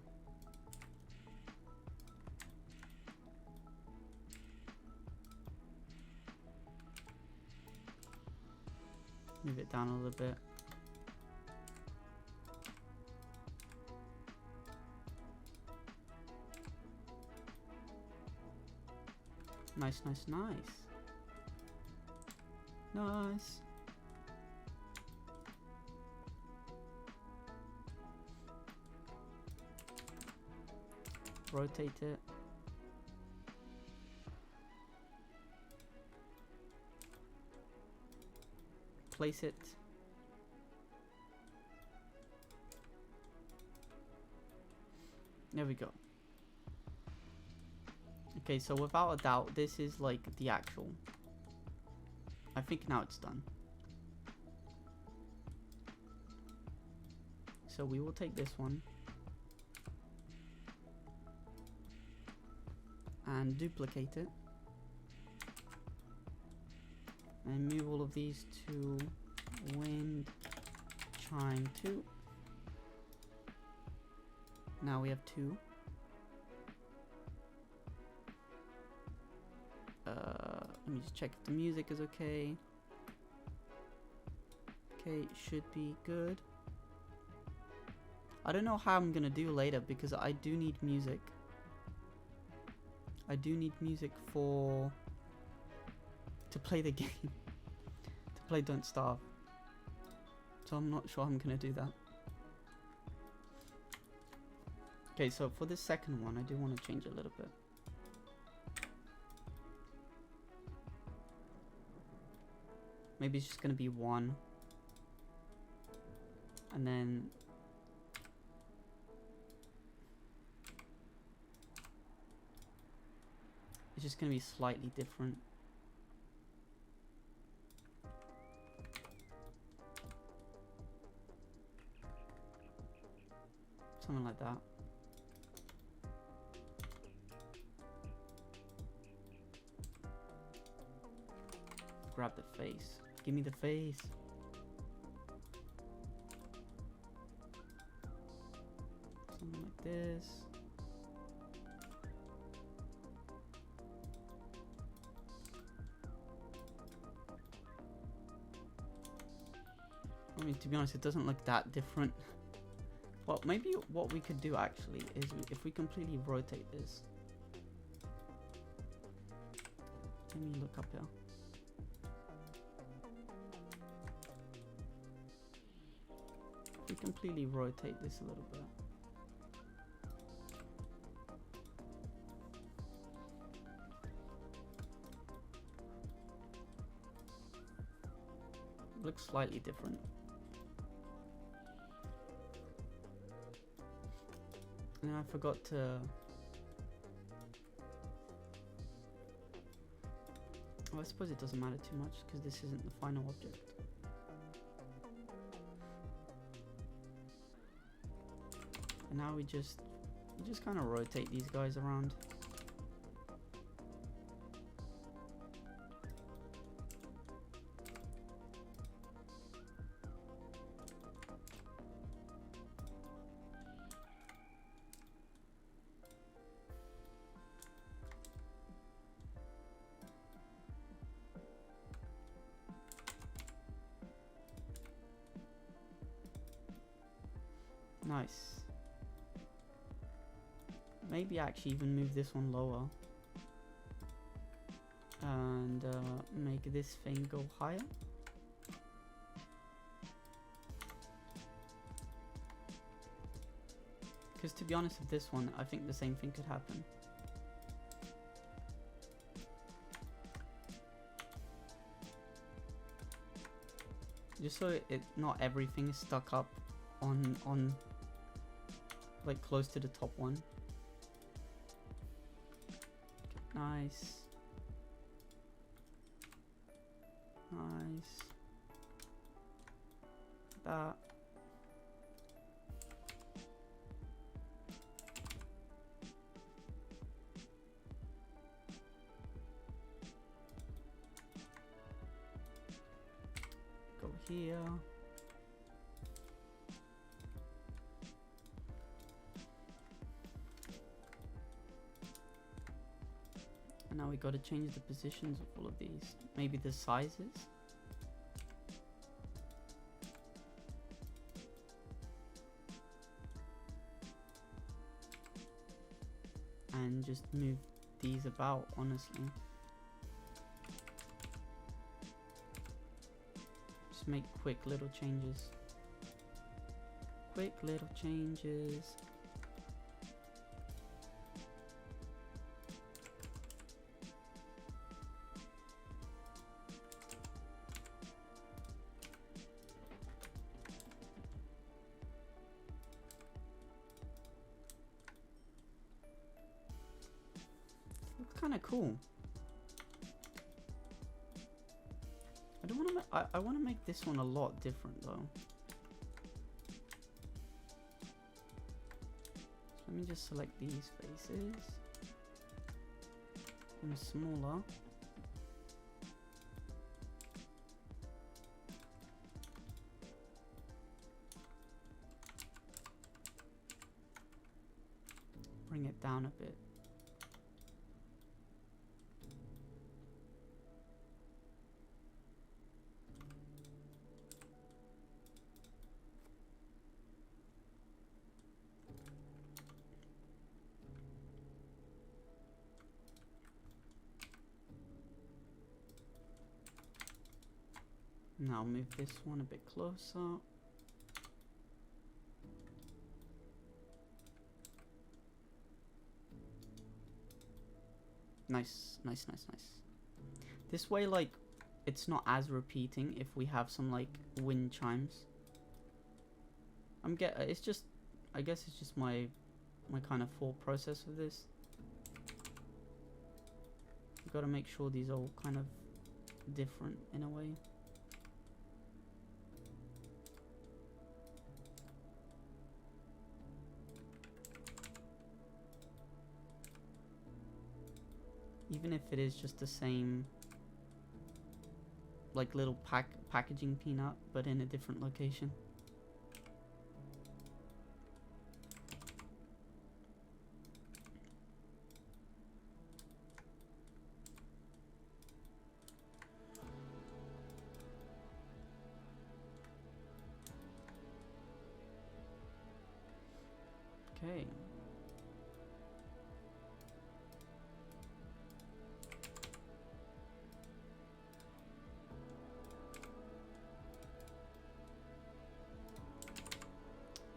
Move it down a little bit. Nice, nice, nice. Nice. Rotate it. Place it. There we go. Okay, so without a doubt, this is like the actual. I think now it's done. So we will take this one and duplicate it and move all of these to wind chime 2. Now we have 2. Let me just check if the music is okay. Okay, should be good. I don't know how I'm gonna do later because I do need music. I do need music to play the game. To play Don't Starve. So I'm not sure I'm gonna do that. Okay, so for this second one, I do want to change a little bit. Maybe it's just gonna be 1. And then it's just gonna be slightly different. Something like that. Grab the face. Give me the face. Something like this. I mean, to be honest, it doesn't look that different. Well, maybe what we could do actually is if we completely rotate this. Let me look up here. If we completely rotate this a little bit. Looks slightly different. And I forgot to... Well, I suppose it doesn't matter too much because this isn't the final object. And now we just kind of rotate these guys around. Nice. Maybe actually even move this one lower. And make this thing go higher. Because to be honest with this one, I think the same thing could happen. Just so not everything is stuck up on like close to the top one. Okay, nice. Nice. That. Go here. And now we got to change the positions of all of these. Maybe the sizes. And just move these about, honestly. Just make quick little changes. Quick little changes. Looks kind of cool. I don't want to. I want to make this one a lot different though. So let me just select these faces. And smaller. Bring it down a bit. Now move this one a bit closer. Nice, nice, nice, nice. This way, like, it's not as repeating if we have some, like, wind chimes. It's just, I guess it's just my kind of thought process of this. You gotta make sure these are all kind of different in a way. Even if it is just the same, like, little packaging peanut, but in a different location. Okay.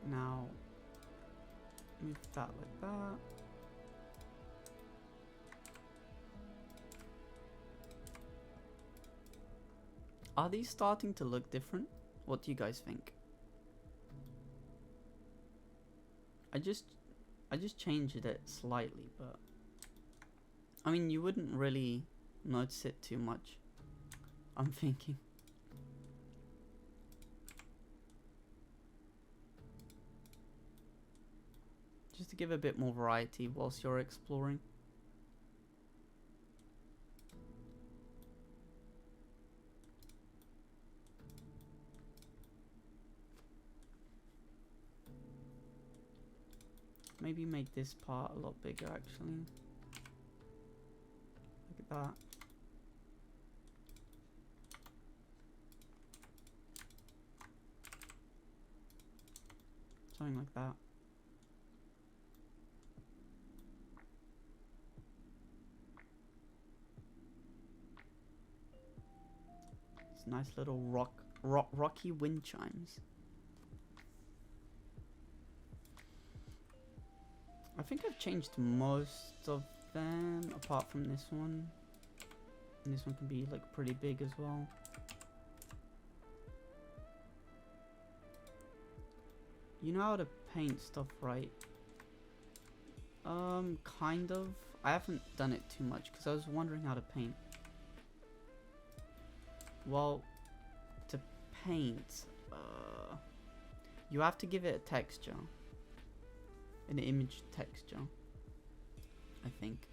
Now, move that like that. Are these starting to look different? What do you guys think? I just changed it slightly, but I mean, you wouldn't really notice it too much, I'm thinking. Just to give a bit more variety whilst you're exploring. Maybe make this part a lot bigger actually. Look at that. Something like that. It's nice little rocky wind chimes. I think I've changed most of them apart from this one. And this one can be like pretty big as well. You know how to paint stuff, right? Kind of. I haven't done it too much because I was wondering how to paint. Well, to paint, you have to give it a texture. An image texture, I think.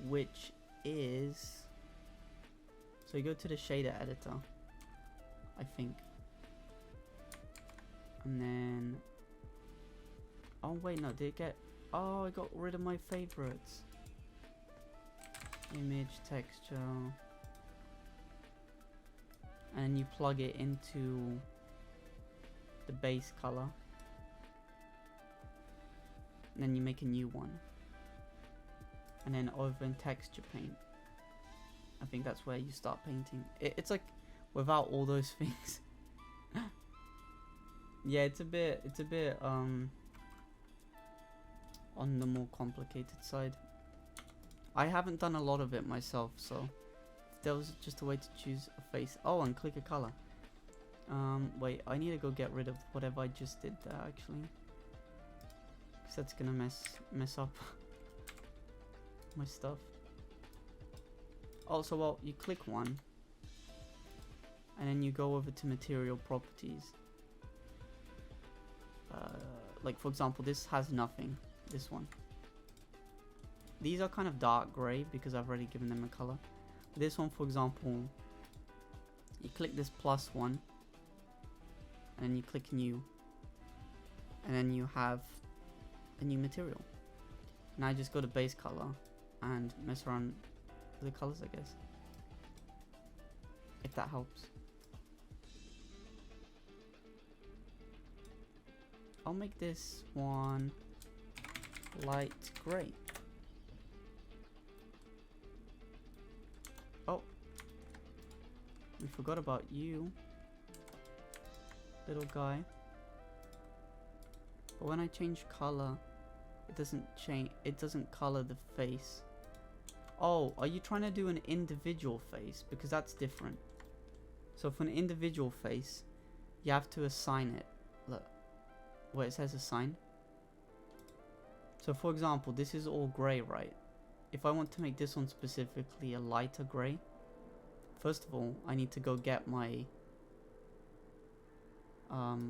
Which is... So you go to the shader editor, I think. And then... Oh wait, no, did it get... Oh, I got rid of my favorites. Image texture. And you plug it into the base color. And then you make a new one. And then over in texture paint, I think that's where you start painting. It's like without all those things. Yeah, it's a bit on the more complicated side. I haven't done a lot of it myself, so if there was just a way to choose a face. Oh, and click a color. Wait, I need to go get rid of whatever I just did there, actually, because that's gonna mess up my stuff. Also, well, you click one, and then you go over to material properties. Like for example, this has nothing. This one. These are kind of dark grey because I've already given them a color. This one, for example, you click this plus one, and then you click new, and then you have a new material. And I just go to base color and mess around with the colors, I guess, if that helps. I'll make this one light grey. Oh, we forgot about you, little guy. But when I change color, it doesn't change. It doesn't color the face. Oh, are you trying to do an individual face? Because that's different. So for an individual face, you have to assign it. Look, where it says assign. So for example, this is all grey, right? If I want to make this one specifically a lighter grey, first of all, I need to go get my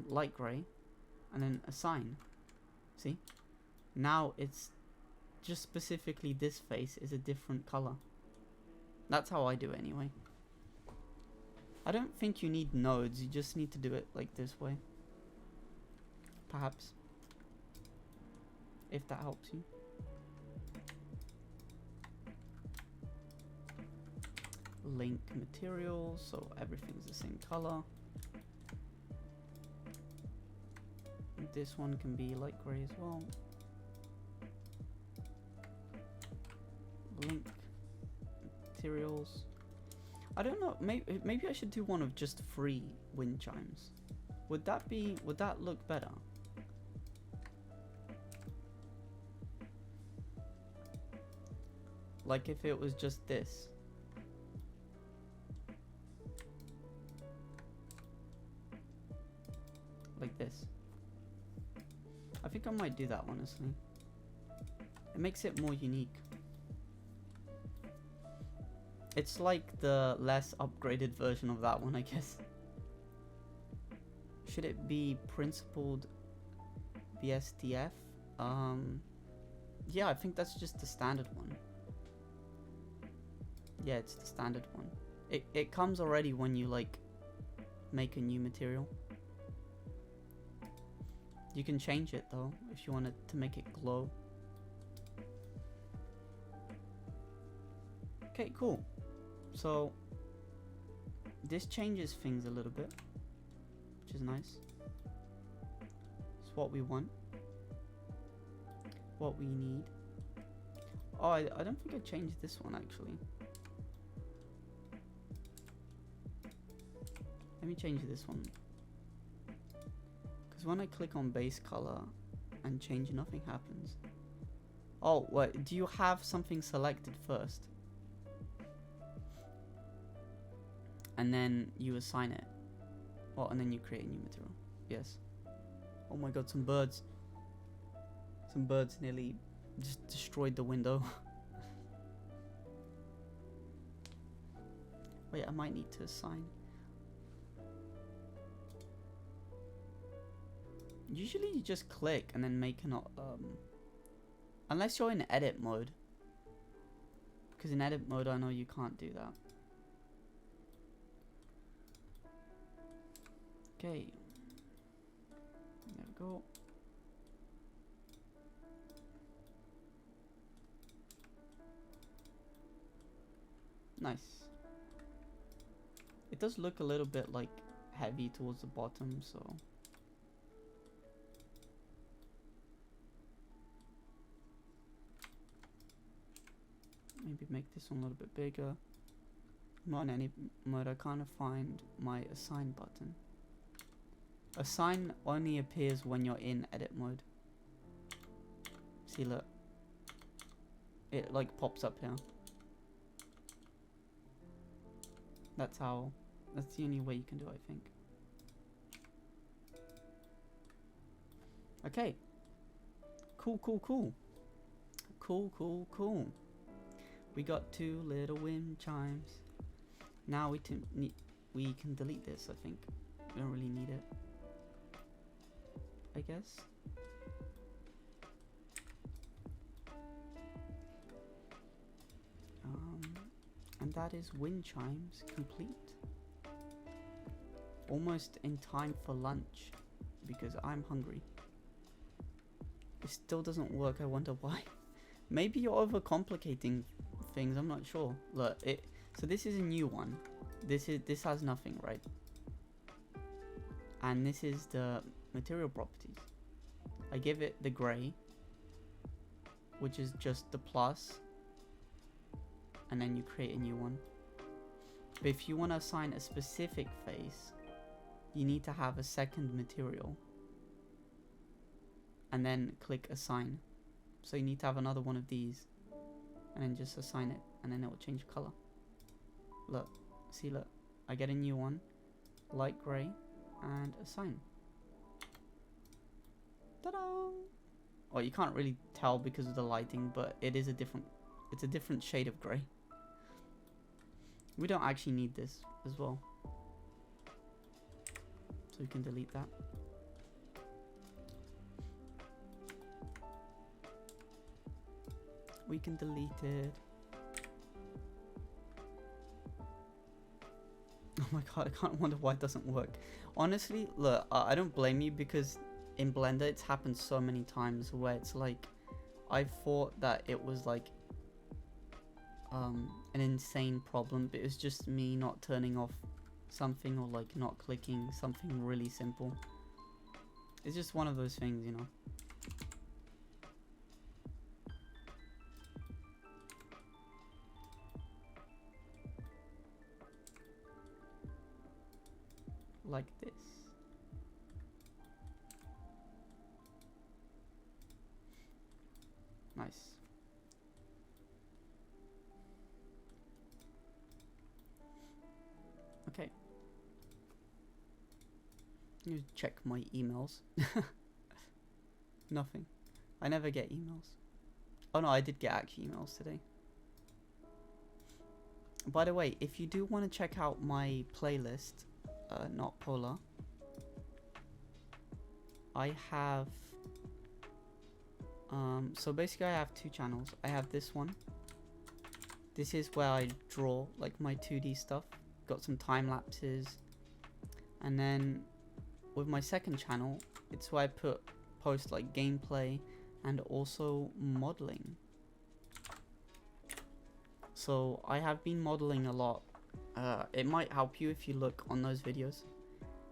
light grey and then assign. See? Now it's just specifically this face is a different color. That's how I do it anyway. I don't think you need nodes, you just need to do it like this way. Perhaps. If that helps you. Link material, so everything's the same color. This one can be light grey as well. Link materials. I don't know, maybe I should do one of just 3 wind chimes. Would that look better? Like if it was just this. Like this. I think I might do that, honestly. It makes it more unique. It's like the less upgraded version of that one, I guess. Should it be principled BSDF? Yeah, I think that's just the standard one. Yeah, it's the standard one. It comes already when you like make a new material. You can change it though if you want it to make it glow. Okay, cool. So this changes things a little bit, which is nice. It's what we want, what we need. Oh, I don't think I changed this one actually. Let me change this one. Because when I click on base color and change, nothing happens. Oh, wait, do you have something selected first? And then you assign it. Oh, and then you create a new material. Yes. Oh my god, some birds. Some birds nearly just destroyed the window. Wait, I might need to assign. Usually you just click and then make an unless you're in edit mode. Because in edit mode I know you can't do that. Okay. There we go. Nice. It does look a little bit like heavy towards the bottom, so maybe make this one a little bit bigger. Not in edit mode. I can't find my assign button. Assign only appears when you're in edit mode. See, look. It like pops up here. That's the only way you can do it, I think. Okay. Cool. Cool. We got 2 little wind chimes. Now we can delete this, I think. We don't really need it, I guess. And that is wind chimes complete. Almost in time for lunch because I'm hungry. It still doesn't work. I wonder why. Maybe you're overcomplicating things. I'm not sure. Look, so this is a new one. This has nothing, right? And this is the material properties. I give it the gray, which is just the plus, and then you create a new one. But if you want to assign a specific face, you need to have a second material and then click assign. So you need to have another one of these and then just assign it, and then it will change color. Look, see, look, I get a new one, light gray, and assign. Ta-da! Well, you can't really tell because of the lighting, but it's a different shade of gray. We don't actually need this as well, so we can delete that. We can delete it. Oh my god, I can't wonder why it doesn't work. Honestly, look, I don't blame you, because in Blender it's happened so many times where it's like, I thought that it was like an insane problem, but it was just me not turning off something, or like not clicking something really simple. It's just one of those things, you know. Like this. Nice. Okay. Let me check my emails. Nothing. I never get emails. Oh no, I did get actually emails today. By the way, if you do want to check out my playlist, not Polar, I have so basically I have 2 channels. I have this one. This is where I draw like my 2D stuff, got some time lapses, and then with my second channel, it's where I post like gameplay and also modeling. So I have been modeling a lot. It might help you if you look on those videos.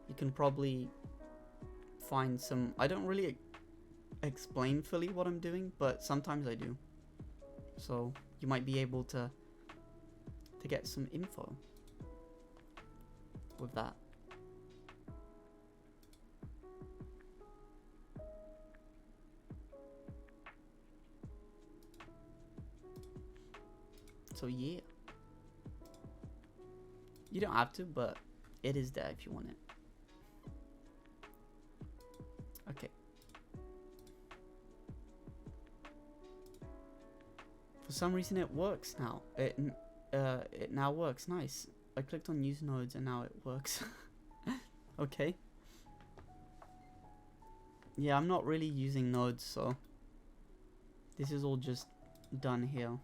You can probably find some. I don't really explain fully what I'm doing, but sometimes I do. So you might be able to get some info with that. So yeah. You don't have to, but it is there if you want it. Okay. For some reason it works now. It now works. Nice. I clicked on use nodes and now it works. Okay. Yeah, I'm not really using nodes, so this is all just done here.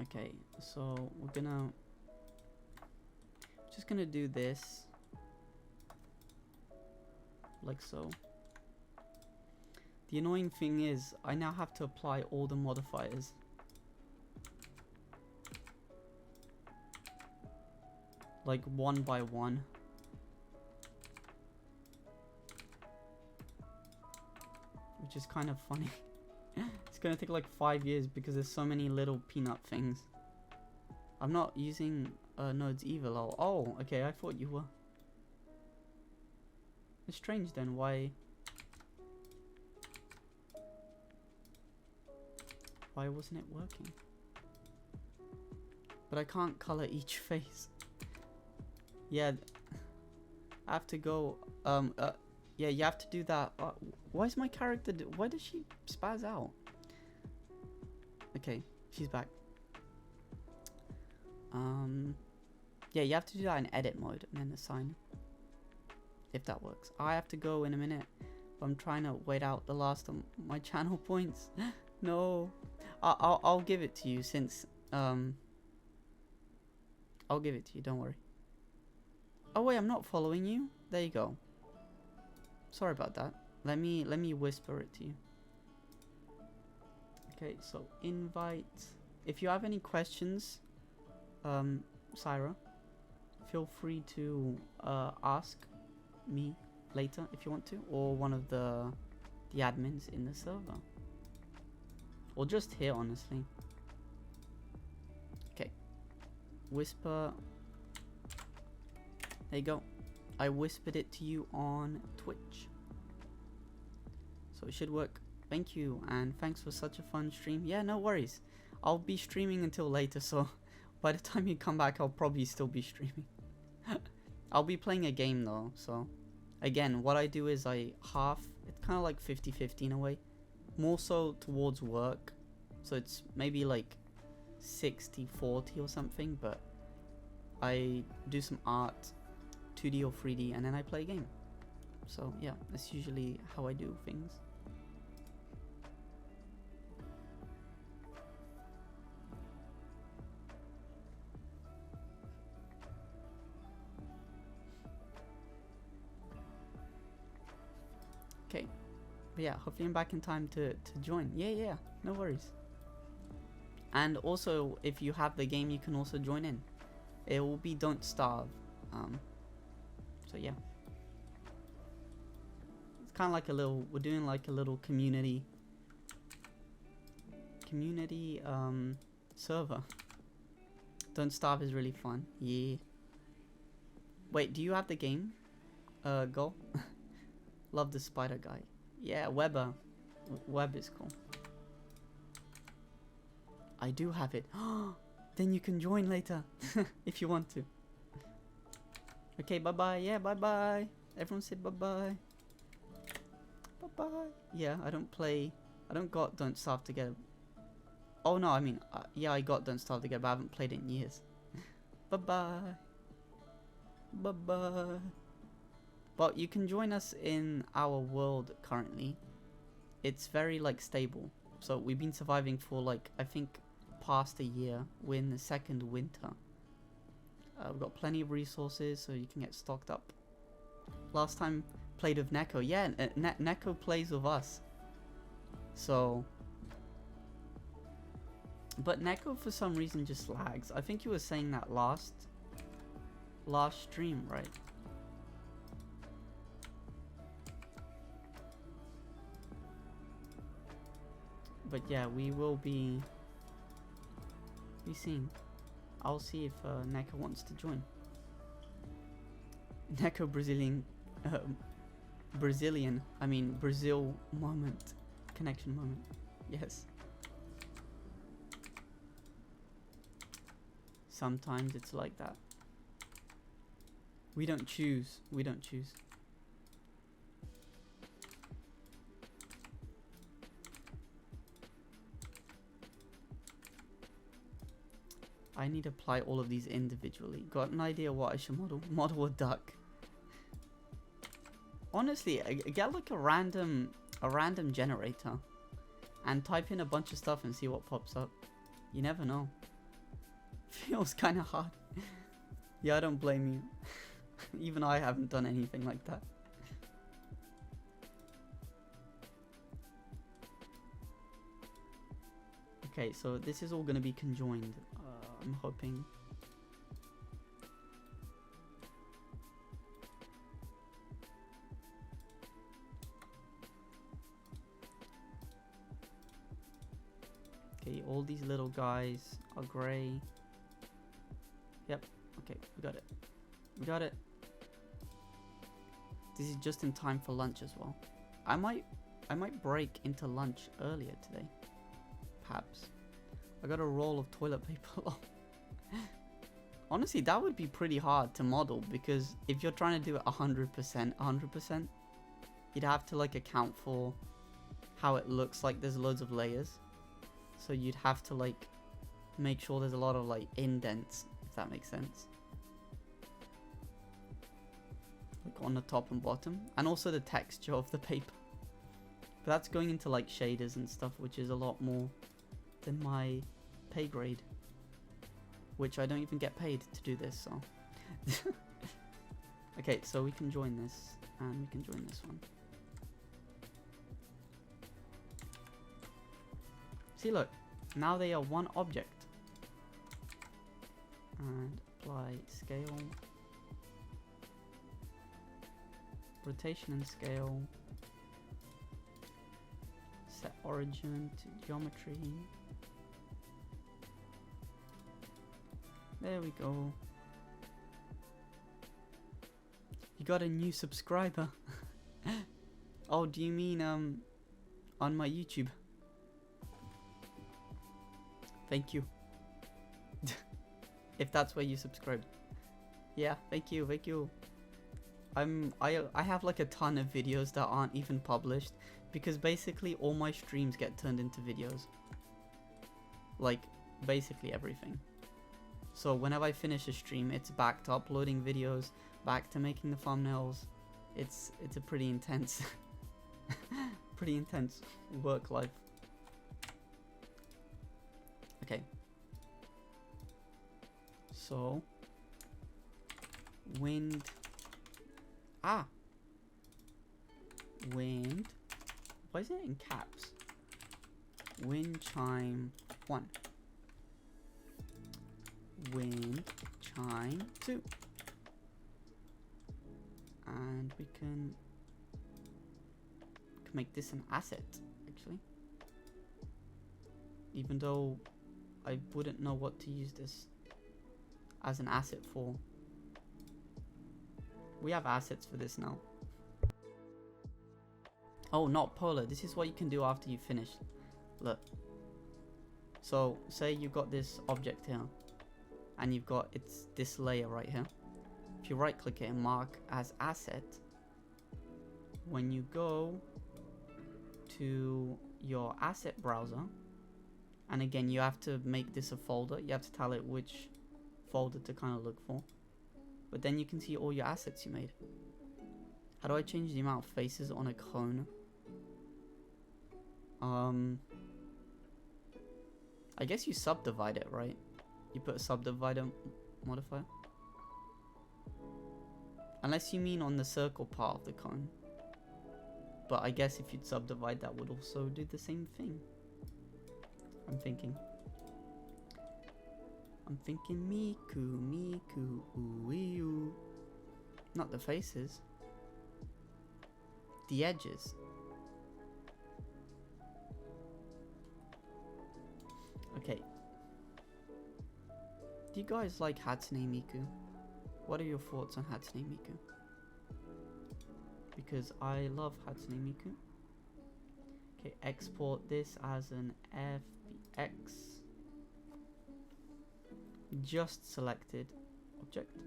Okay, so we're just gonna do this like so. The annoying thing is I now have to apply all the modifiers. Like one by one. Which is kind of funny. It's gonna take like 5 years because there's so many little peanut things. I'm not using nodes either, lol. Oh, okay, I thought you were. It's strange then, why wasn't it working? But I can't color each face. Yeah, I have to go, yeah, you have to do that. Why is my character, why does she spaz out? Okay, she's back. Yeah, you have to do that in edit mode and then assign, if that works. I have to go in a minute, but I'm trying to wait out the last of my channel points. No, I'll give it to you since, I'll give it to you, don't worry. Oh wait, I'm not following you. There you go. Sorry about that. Let me whisper it to you. Okay, so invite. If you have any questions, Syra, feel free to ask me later if you want to, or one of the admins in the server, or just here, honestly. Okay, whisper. There you go. I whispered it to you on Twitch, so it should work. Thank you, and thanks for such a fun stream. Yeah, no worries. I'll be streaming until later, so by the time you come back, I'll probably still be streaming. I'll be playing a game though, so again, what I do is I half, it's kind of like 50-50 in a way, more so towards work, so it's maybe like 60-40 or something, but I do some art, 2D or 3D, and then I play a game. So yeah, that's usually how I do things. Okay, but yeah, hopefully I'm back in time to join. Yeah, no worries. And also, if you have the game, you can also join in. It will be Don't Starve. So yeah, it's kind of like a little, we're doing like a little community server. Don't Starve is really fun. Yeah. Wait, do you have the game? Go. Love the spider guy. Yeah, Weber. Web is cool. I do have it. Then you can join later if you want to. Okay, bye bye. Yeah, bye bye. Everyone say bye bye. Bye bye. Yeah, I don't got Don't Starve together. Oh no, I mean, yeah, I got Don't Starve together, but I haven't played it in years. Bye bye. Bye bye. But you can join us in our world currently. It's very like stable. So we've been surviving for like, I think, past a year. We're in the second winter. We've got plenty of resources, so you can get stocked up. Last time played with Neko. Yeah, Neko plays with us. So, but Neko for some reason just lags. I think you were saying that last stream, right? But yeah, we will be seeing. I'll see if Neko wants to join. Neko Brazil moment. Connection moment. Yes. Sometimes it's like that. We don't choose. We don't choose. I need to apply all of these individually. Got an idea what I should model? Model a duck. Honestly, get like a random generator and type in a bunch of stuff and see what pops up. You never know. Feels kind of hard. Yeah, I don't blame you. Even I haven't done anything like that. Okay, so this is all going to be conjoined. I'm hoping. Okay, all these little guys are grey. Yep, okay, we got it. We got it. This is just in time for lunch as well. I might break into lunch earlier today. Perhaps. I got a roll of toilet paper. Honestly, that would be pretty hard to model, because if you're trying to do it 100%, you'd have to like account for how it looks like there's loads of layers. So you'd have to like make sure there's a lot of like indents, if that makes sense. Like on the top and bottom, and also the texture of the paper. But that's going into like shaders and stuff, which is a lot more than my pay grade, which I don't even get paid to do this, so. Okay, so we can join this, and we can join this one. See, look, now they are one object. And apply scale, rotation and scale, set origin to geometry. There we go. You got a new subscriber. Oh, do you mean on my YouTube? Thank you. If that's where you subscribed. Yeah, thank you, thank you. I have like a ton of videos that aren't even published, because basically all my streams get turned into videos. Like basically everything. So whenever I finish a stream, it's back to uploading videos, back to making the thumbnails. It's a pretty intense pretty intense work life. Okay. So wind. Wind. Why is it in caps? Wind chime 1. Wind chime 2. And we can make this an asset, actually. Even though I wouldn't know what to use this as an asset for. We have assets for this now. Oh, not polar. This is what you can do after you finish. Look. So, say you've got this object here, and you've got this layer right here. If you right click it and mark as asset, when you go to your asset browser, and again you have to make this a folder, you have to tell it which folder to kind of look for, but then you can see all your assets you made. How do I change the amount of faces on a cone? I guess you subdivide it, right? You put a subdivider modifier. Unless you mean on the circle part of the cone. But I guess if you'd subdivide, that would also do the same thing. I'm thinking Miku, ooh. Not the faces. The edges. Okay. Do you guys like Hatsune Miku? What are your thoughts on Hatsune Miku? Because I love Hatsune Miku. Okay, export this as an FBX. Just selected object.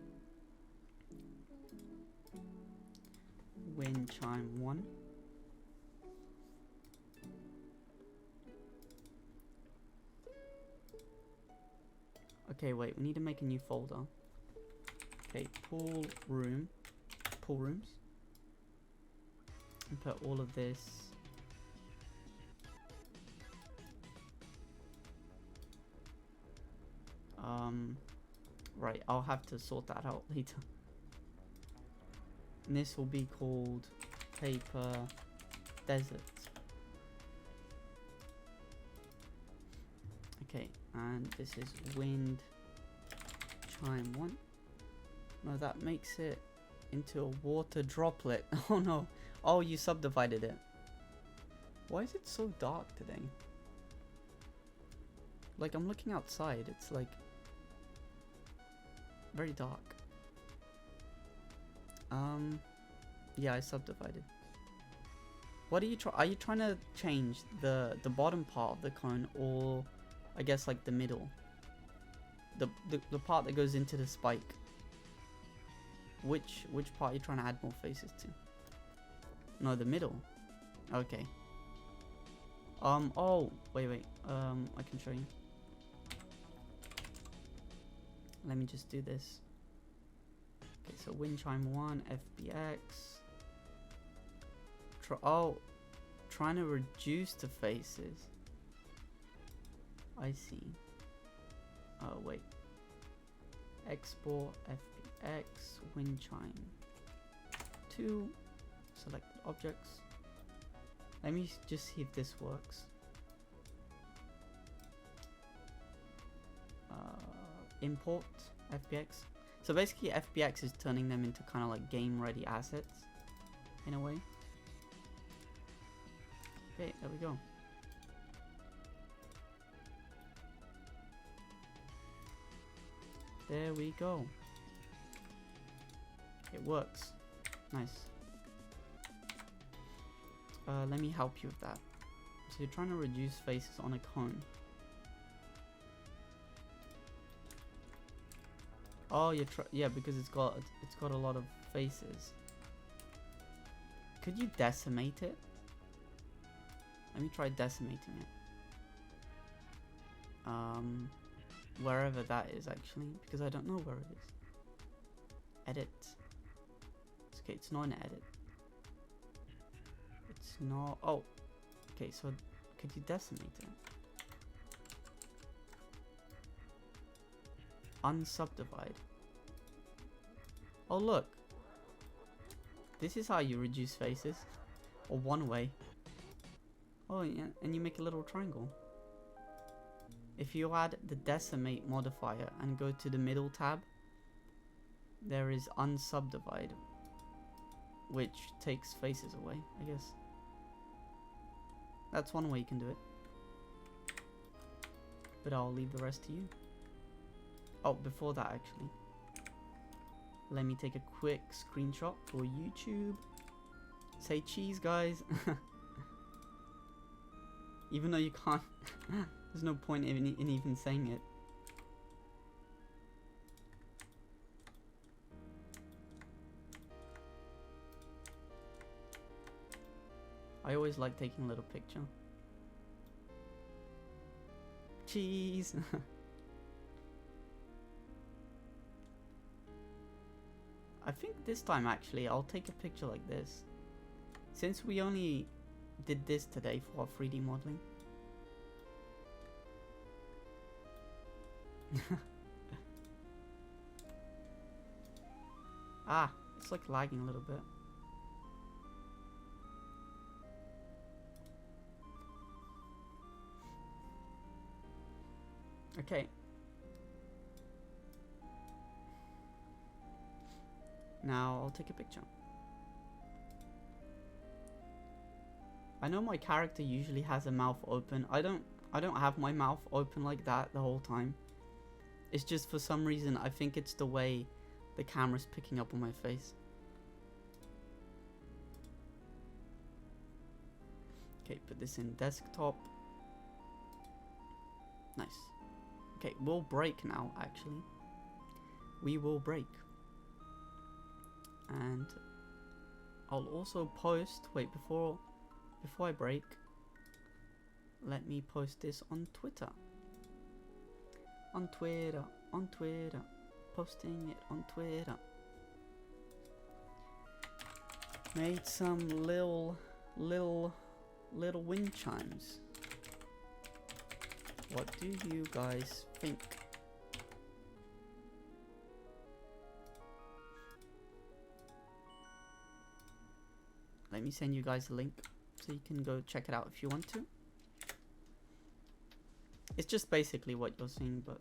Wind chime 1. Okay, wait, we need to make a new folder. Okay, Poolrooms. And put all of this. Right, I'll have to sort that out later. And this will be called Paper Desert. Okay, and this is Wind Chime 1. No, that makes it into a water droplet. Oh no. Oh, you subdivided it. Why is it so dark today? Like, I'm looking outside, it's like very dark. Yeah, I subdivided. What are you trying to change the bottom part of the cone, or I guess like the middle? The part that goes into the spike. Which part are you trying to add more faces to? No, the middle. Okay. Oh, wait. I can show you. Let me just do this. Okay, so wind chime 1, FBX. Trying to reduce the faces. I see. Oh, wait. Export, FBX, wind chime 2. Select objects. Let me just see if this works. Import FBX. So basically FBX is turning them into kind of like game ready assets in a way. Okay, there we go. There we go. It works. Nice. Let me help you with that. So you're trying to reduce faces on a cone. Oh, yeah, because it's got a lot of faces. Could you decimate it? Let me try decimating it. Wherever that is actually, because I don't know where it is. Edit. Okay, it's not an edit. It's not. Oh, okay. So could you decimate it? Unsubdivide. Oh look. This is how you reduce faces, or one way. Oh yeah, and you make a little triangle. If you add the decimate modifier and go to the middle tab, there is unsubdivide, which takes faces away, I guess. That's one way you can do it. But I'll leave the rest to you. Oh, before that actually, let me take a quick screenshot for YouTube. Say cheese, guys. Even though you can't, there's no point in even saying it. I always like taking a little picture. Cheese. I think this time actually I'll take a picture like this, since we only did this today for our 3D modeling. Ah, it's like lagging a little bit. Okay. Now I'll take a picture. I know my character usually has a mouth open. I don't have my mouth open like that the whole time. It's just for some reason I think it's the way the camera's picking up on my face. Okay, put this in desktop. Nice. Okay, we'll break now actually. We will break. And I'll also post, wait, before I break, let me post this on Twitter. On Twitter, posting it on Twitter. Made some little wind chimes. What do you guys think? Let me send you guys a link so you can go check it out if you want to. It's just basically what you're seeing, but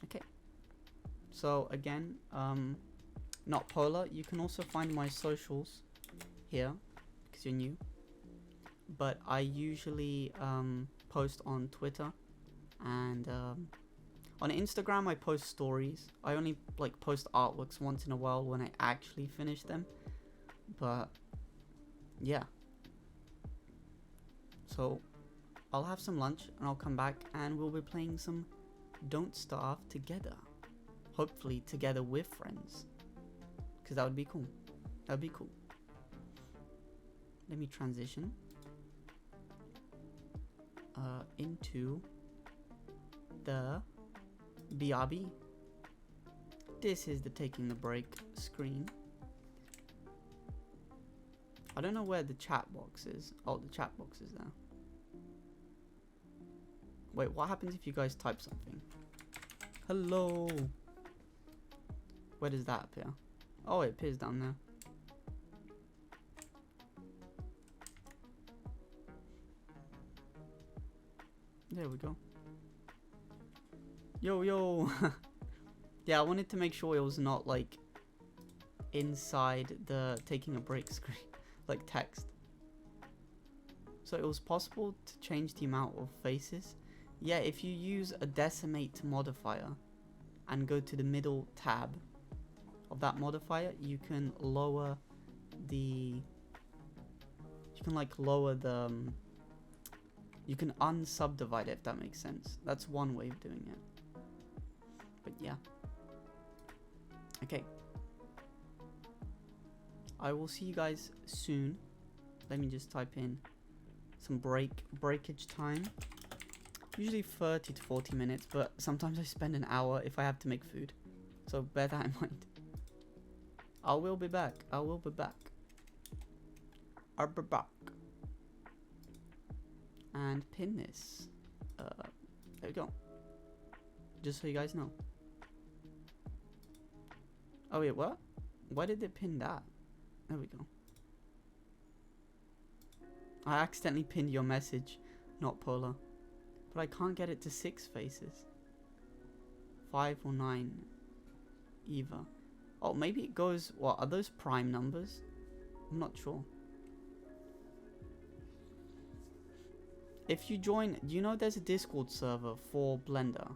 okay. So again, not Polar. You can also find my socials here because you're new. But I usually post on Twitter, and on Instagram I post stories. I only like post artworks once in a while when I actually finish them, but yeah. So I'll have some lunch and I'll come back and we'll be playing some Don't Starve together, hopefully together with friends, because that would be cool. That'd be cool. Let me transition into the BRB. This is the taking the break screen. I don't know where the chat box is. Oh, the chat box is there. Wait, what happens if you guys type something? Hello. Where does that appear? Oh, it appears down there. There we go. Yo, yo. Yeah, I wanted to make sure it was not like inside the taking a break screen, like text. So it was possible to change the amount of faces. Yeah, if you use a decimate modifier and go to the middle tab of that modifier, you can lower the... You can like lower the... you can unsubdivide it, if that makes sense. That's one way of doing it. But yeah. Okay. I will see you guys soon. Let me just type in some breakage time. Usually 30 to 40 minutes, but sometimes I spend an hour if I have to make food. So bear that in mind. I will be back. I will be back. I'll be back. And pin this. There we go. Just so you guys know. Oh wait, what? Why did they pin that? There we go. I accidentally pinned your message, not Polar. But I can't get it to 6 faces. 5 or 9 either. Oh, maybe it goes... What, are those prime numbers? I'm not sure. If you join... Do you know there's a Discord server for Blender?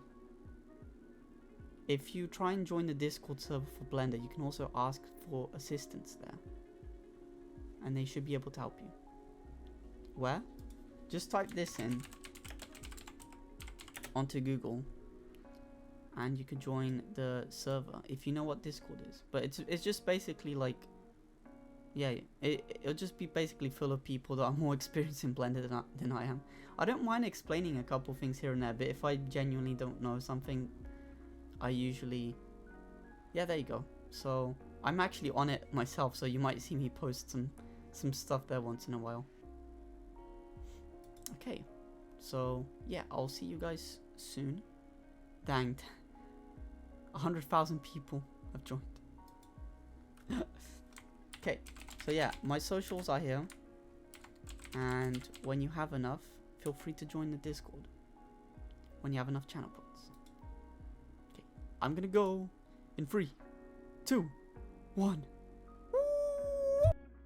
If you try and join the Discord server for Blender, you can also ask for assistance there. And they should be able to help you. Where? Just type this in onto Google and you can join the server if you know what Discord is. But it's just basically like, yeah, it'll just be basically full of people that are more experienced in Blender than I am. I don't mind explaining a couple things here and there, but if I genuinely don't know something, I usually... Yeah, there you go. So I'm actually on it myself, so you might see me post some stuff there once in a while. Okay, so yeah, I'll see you guys soon. Dang, 100,000 people have joined. Okay, so yeah, my socials are here, and when you have enough, feel free to join the Discord when you have enough channel points. Okay, I'm gonna go in 3, 2, 1.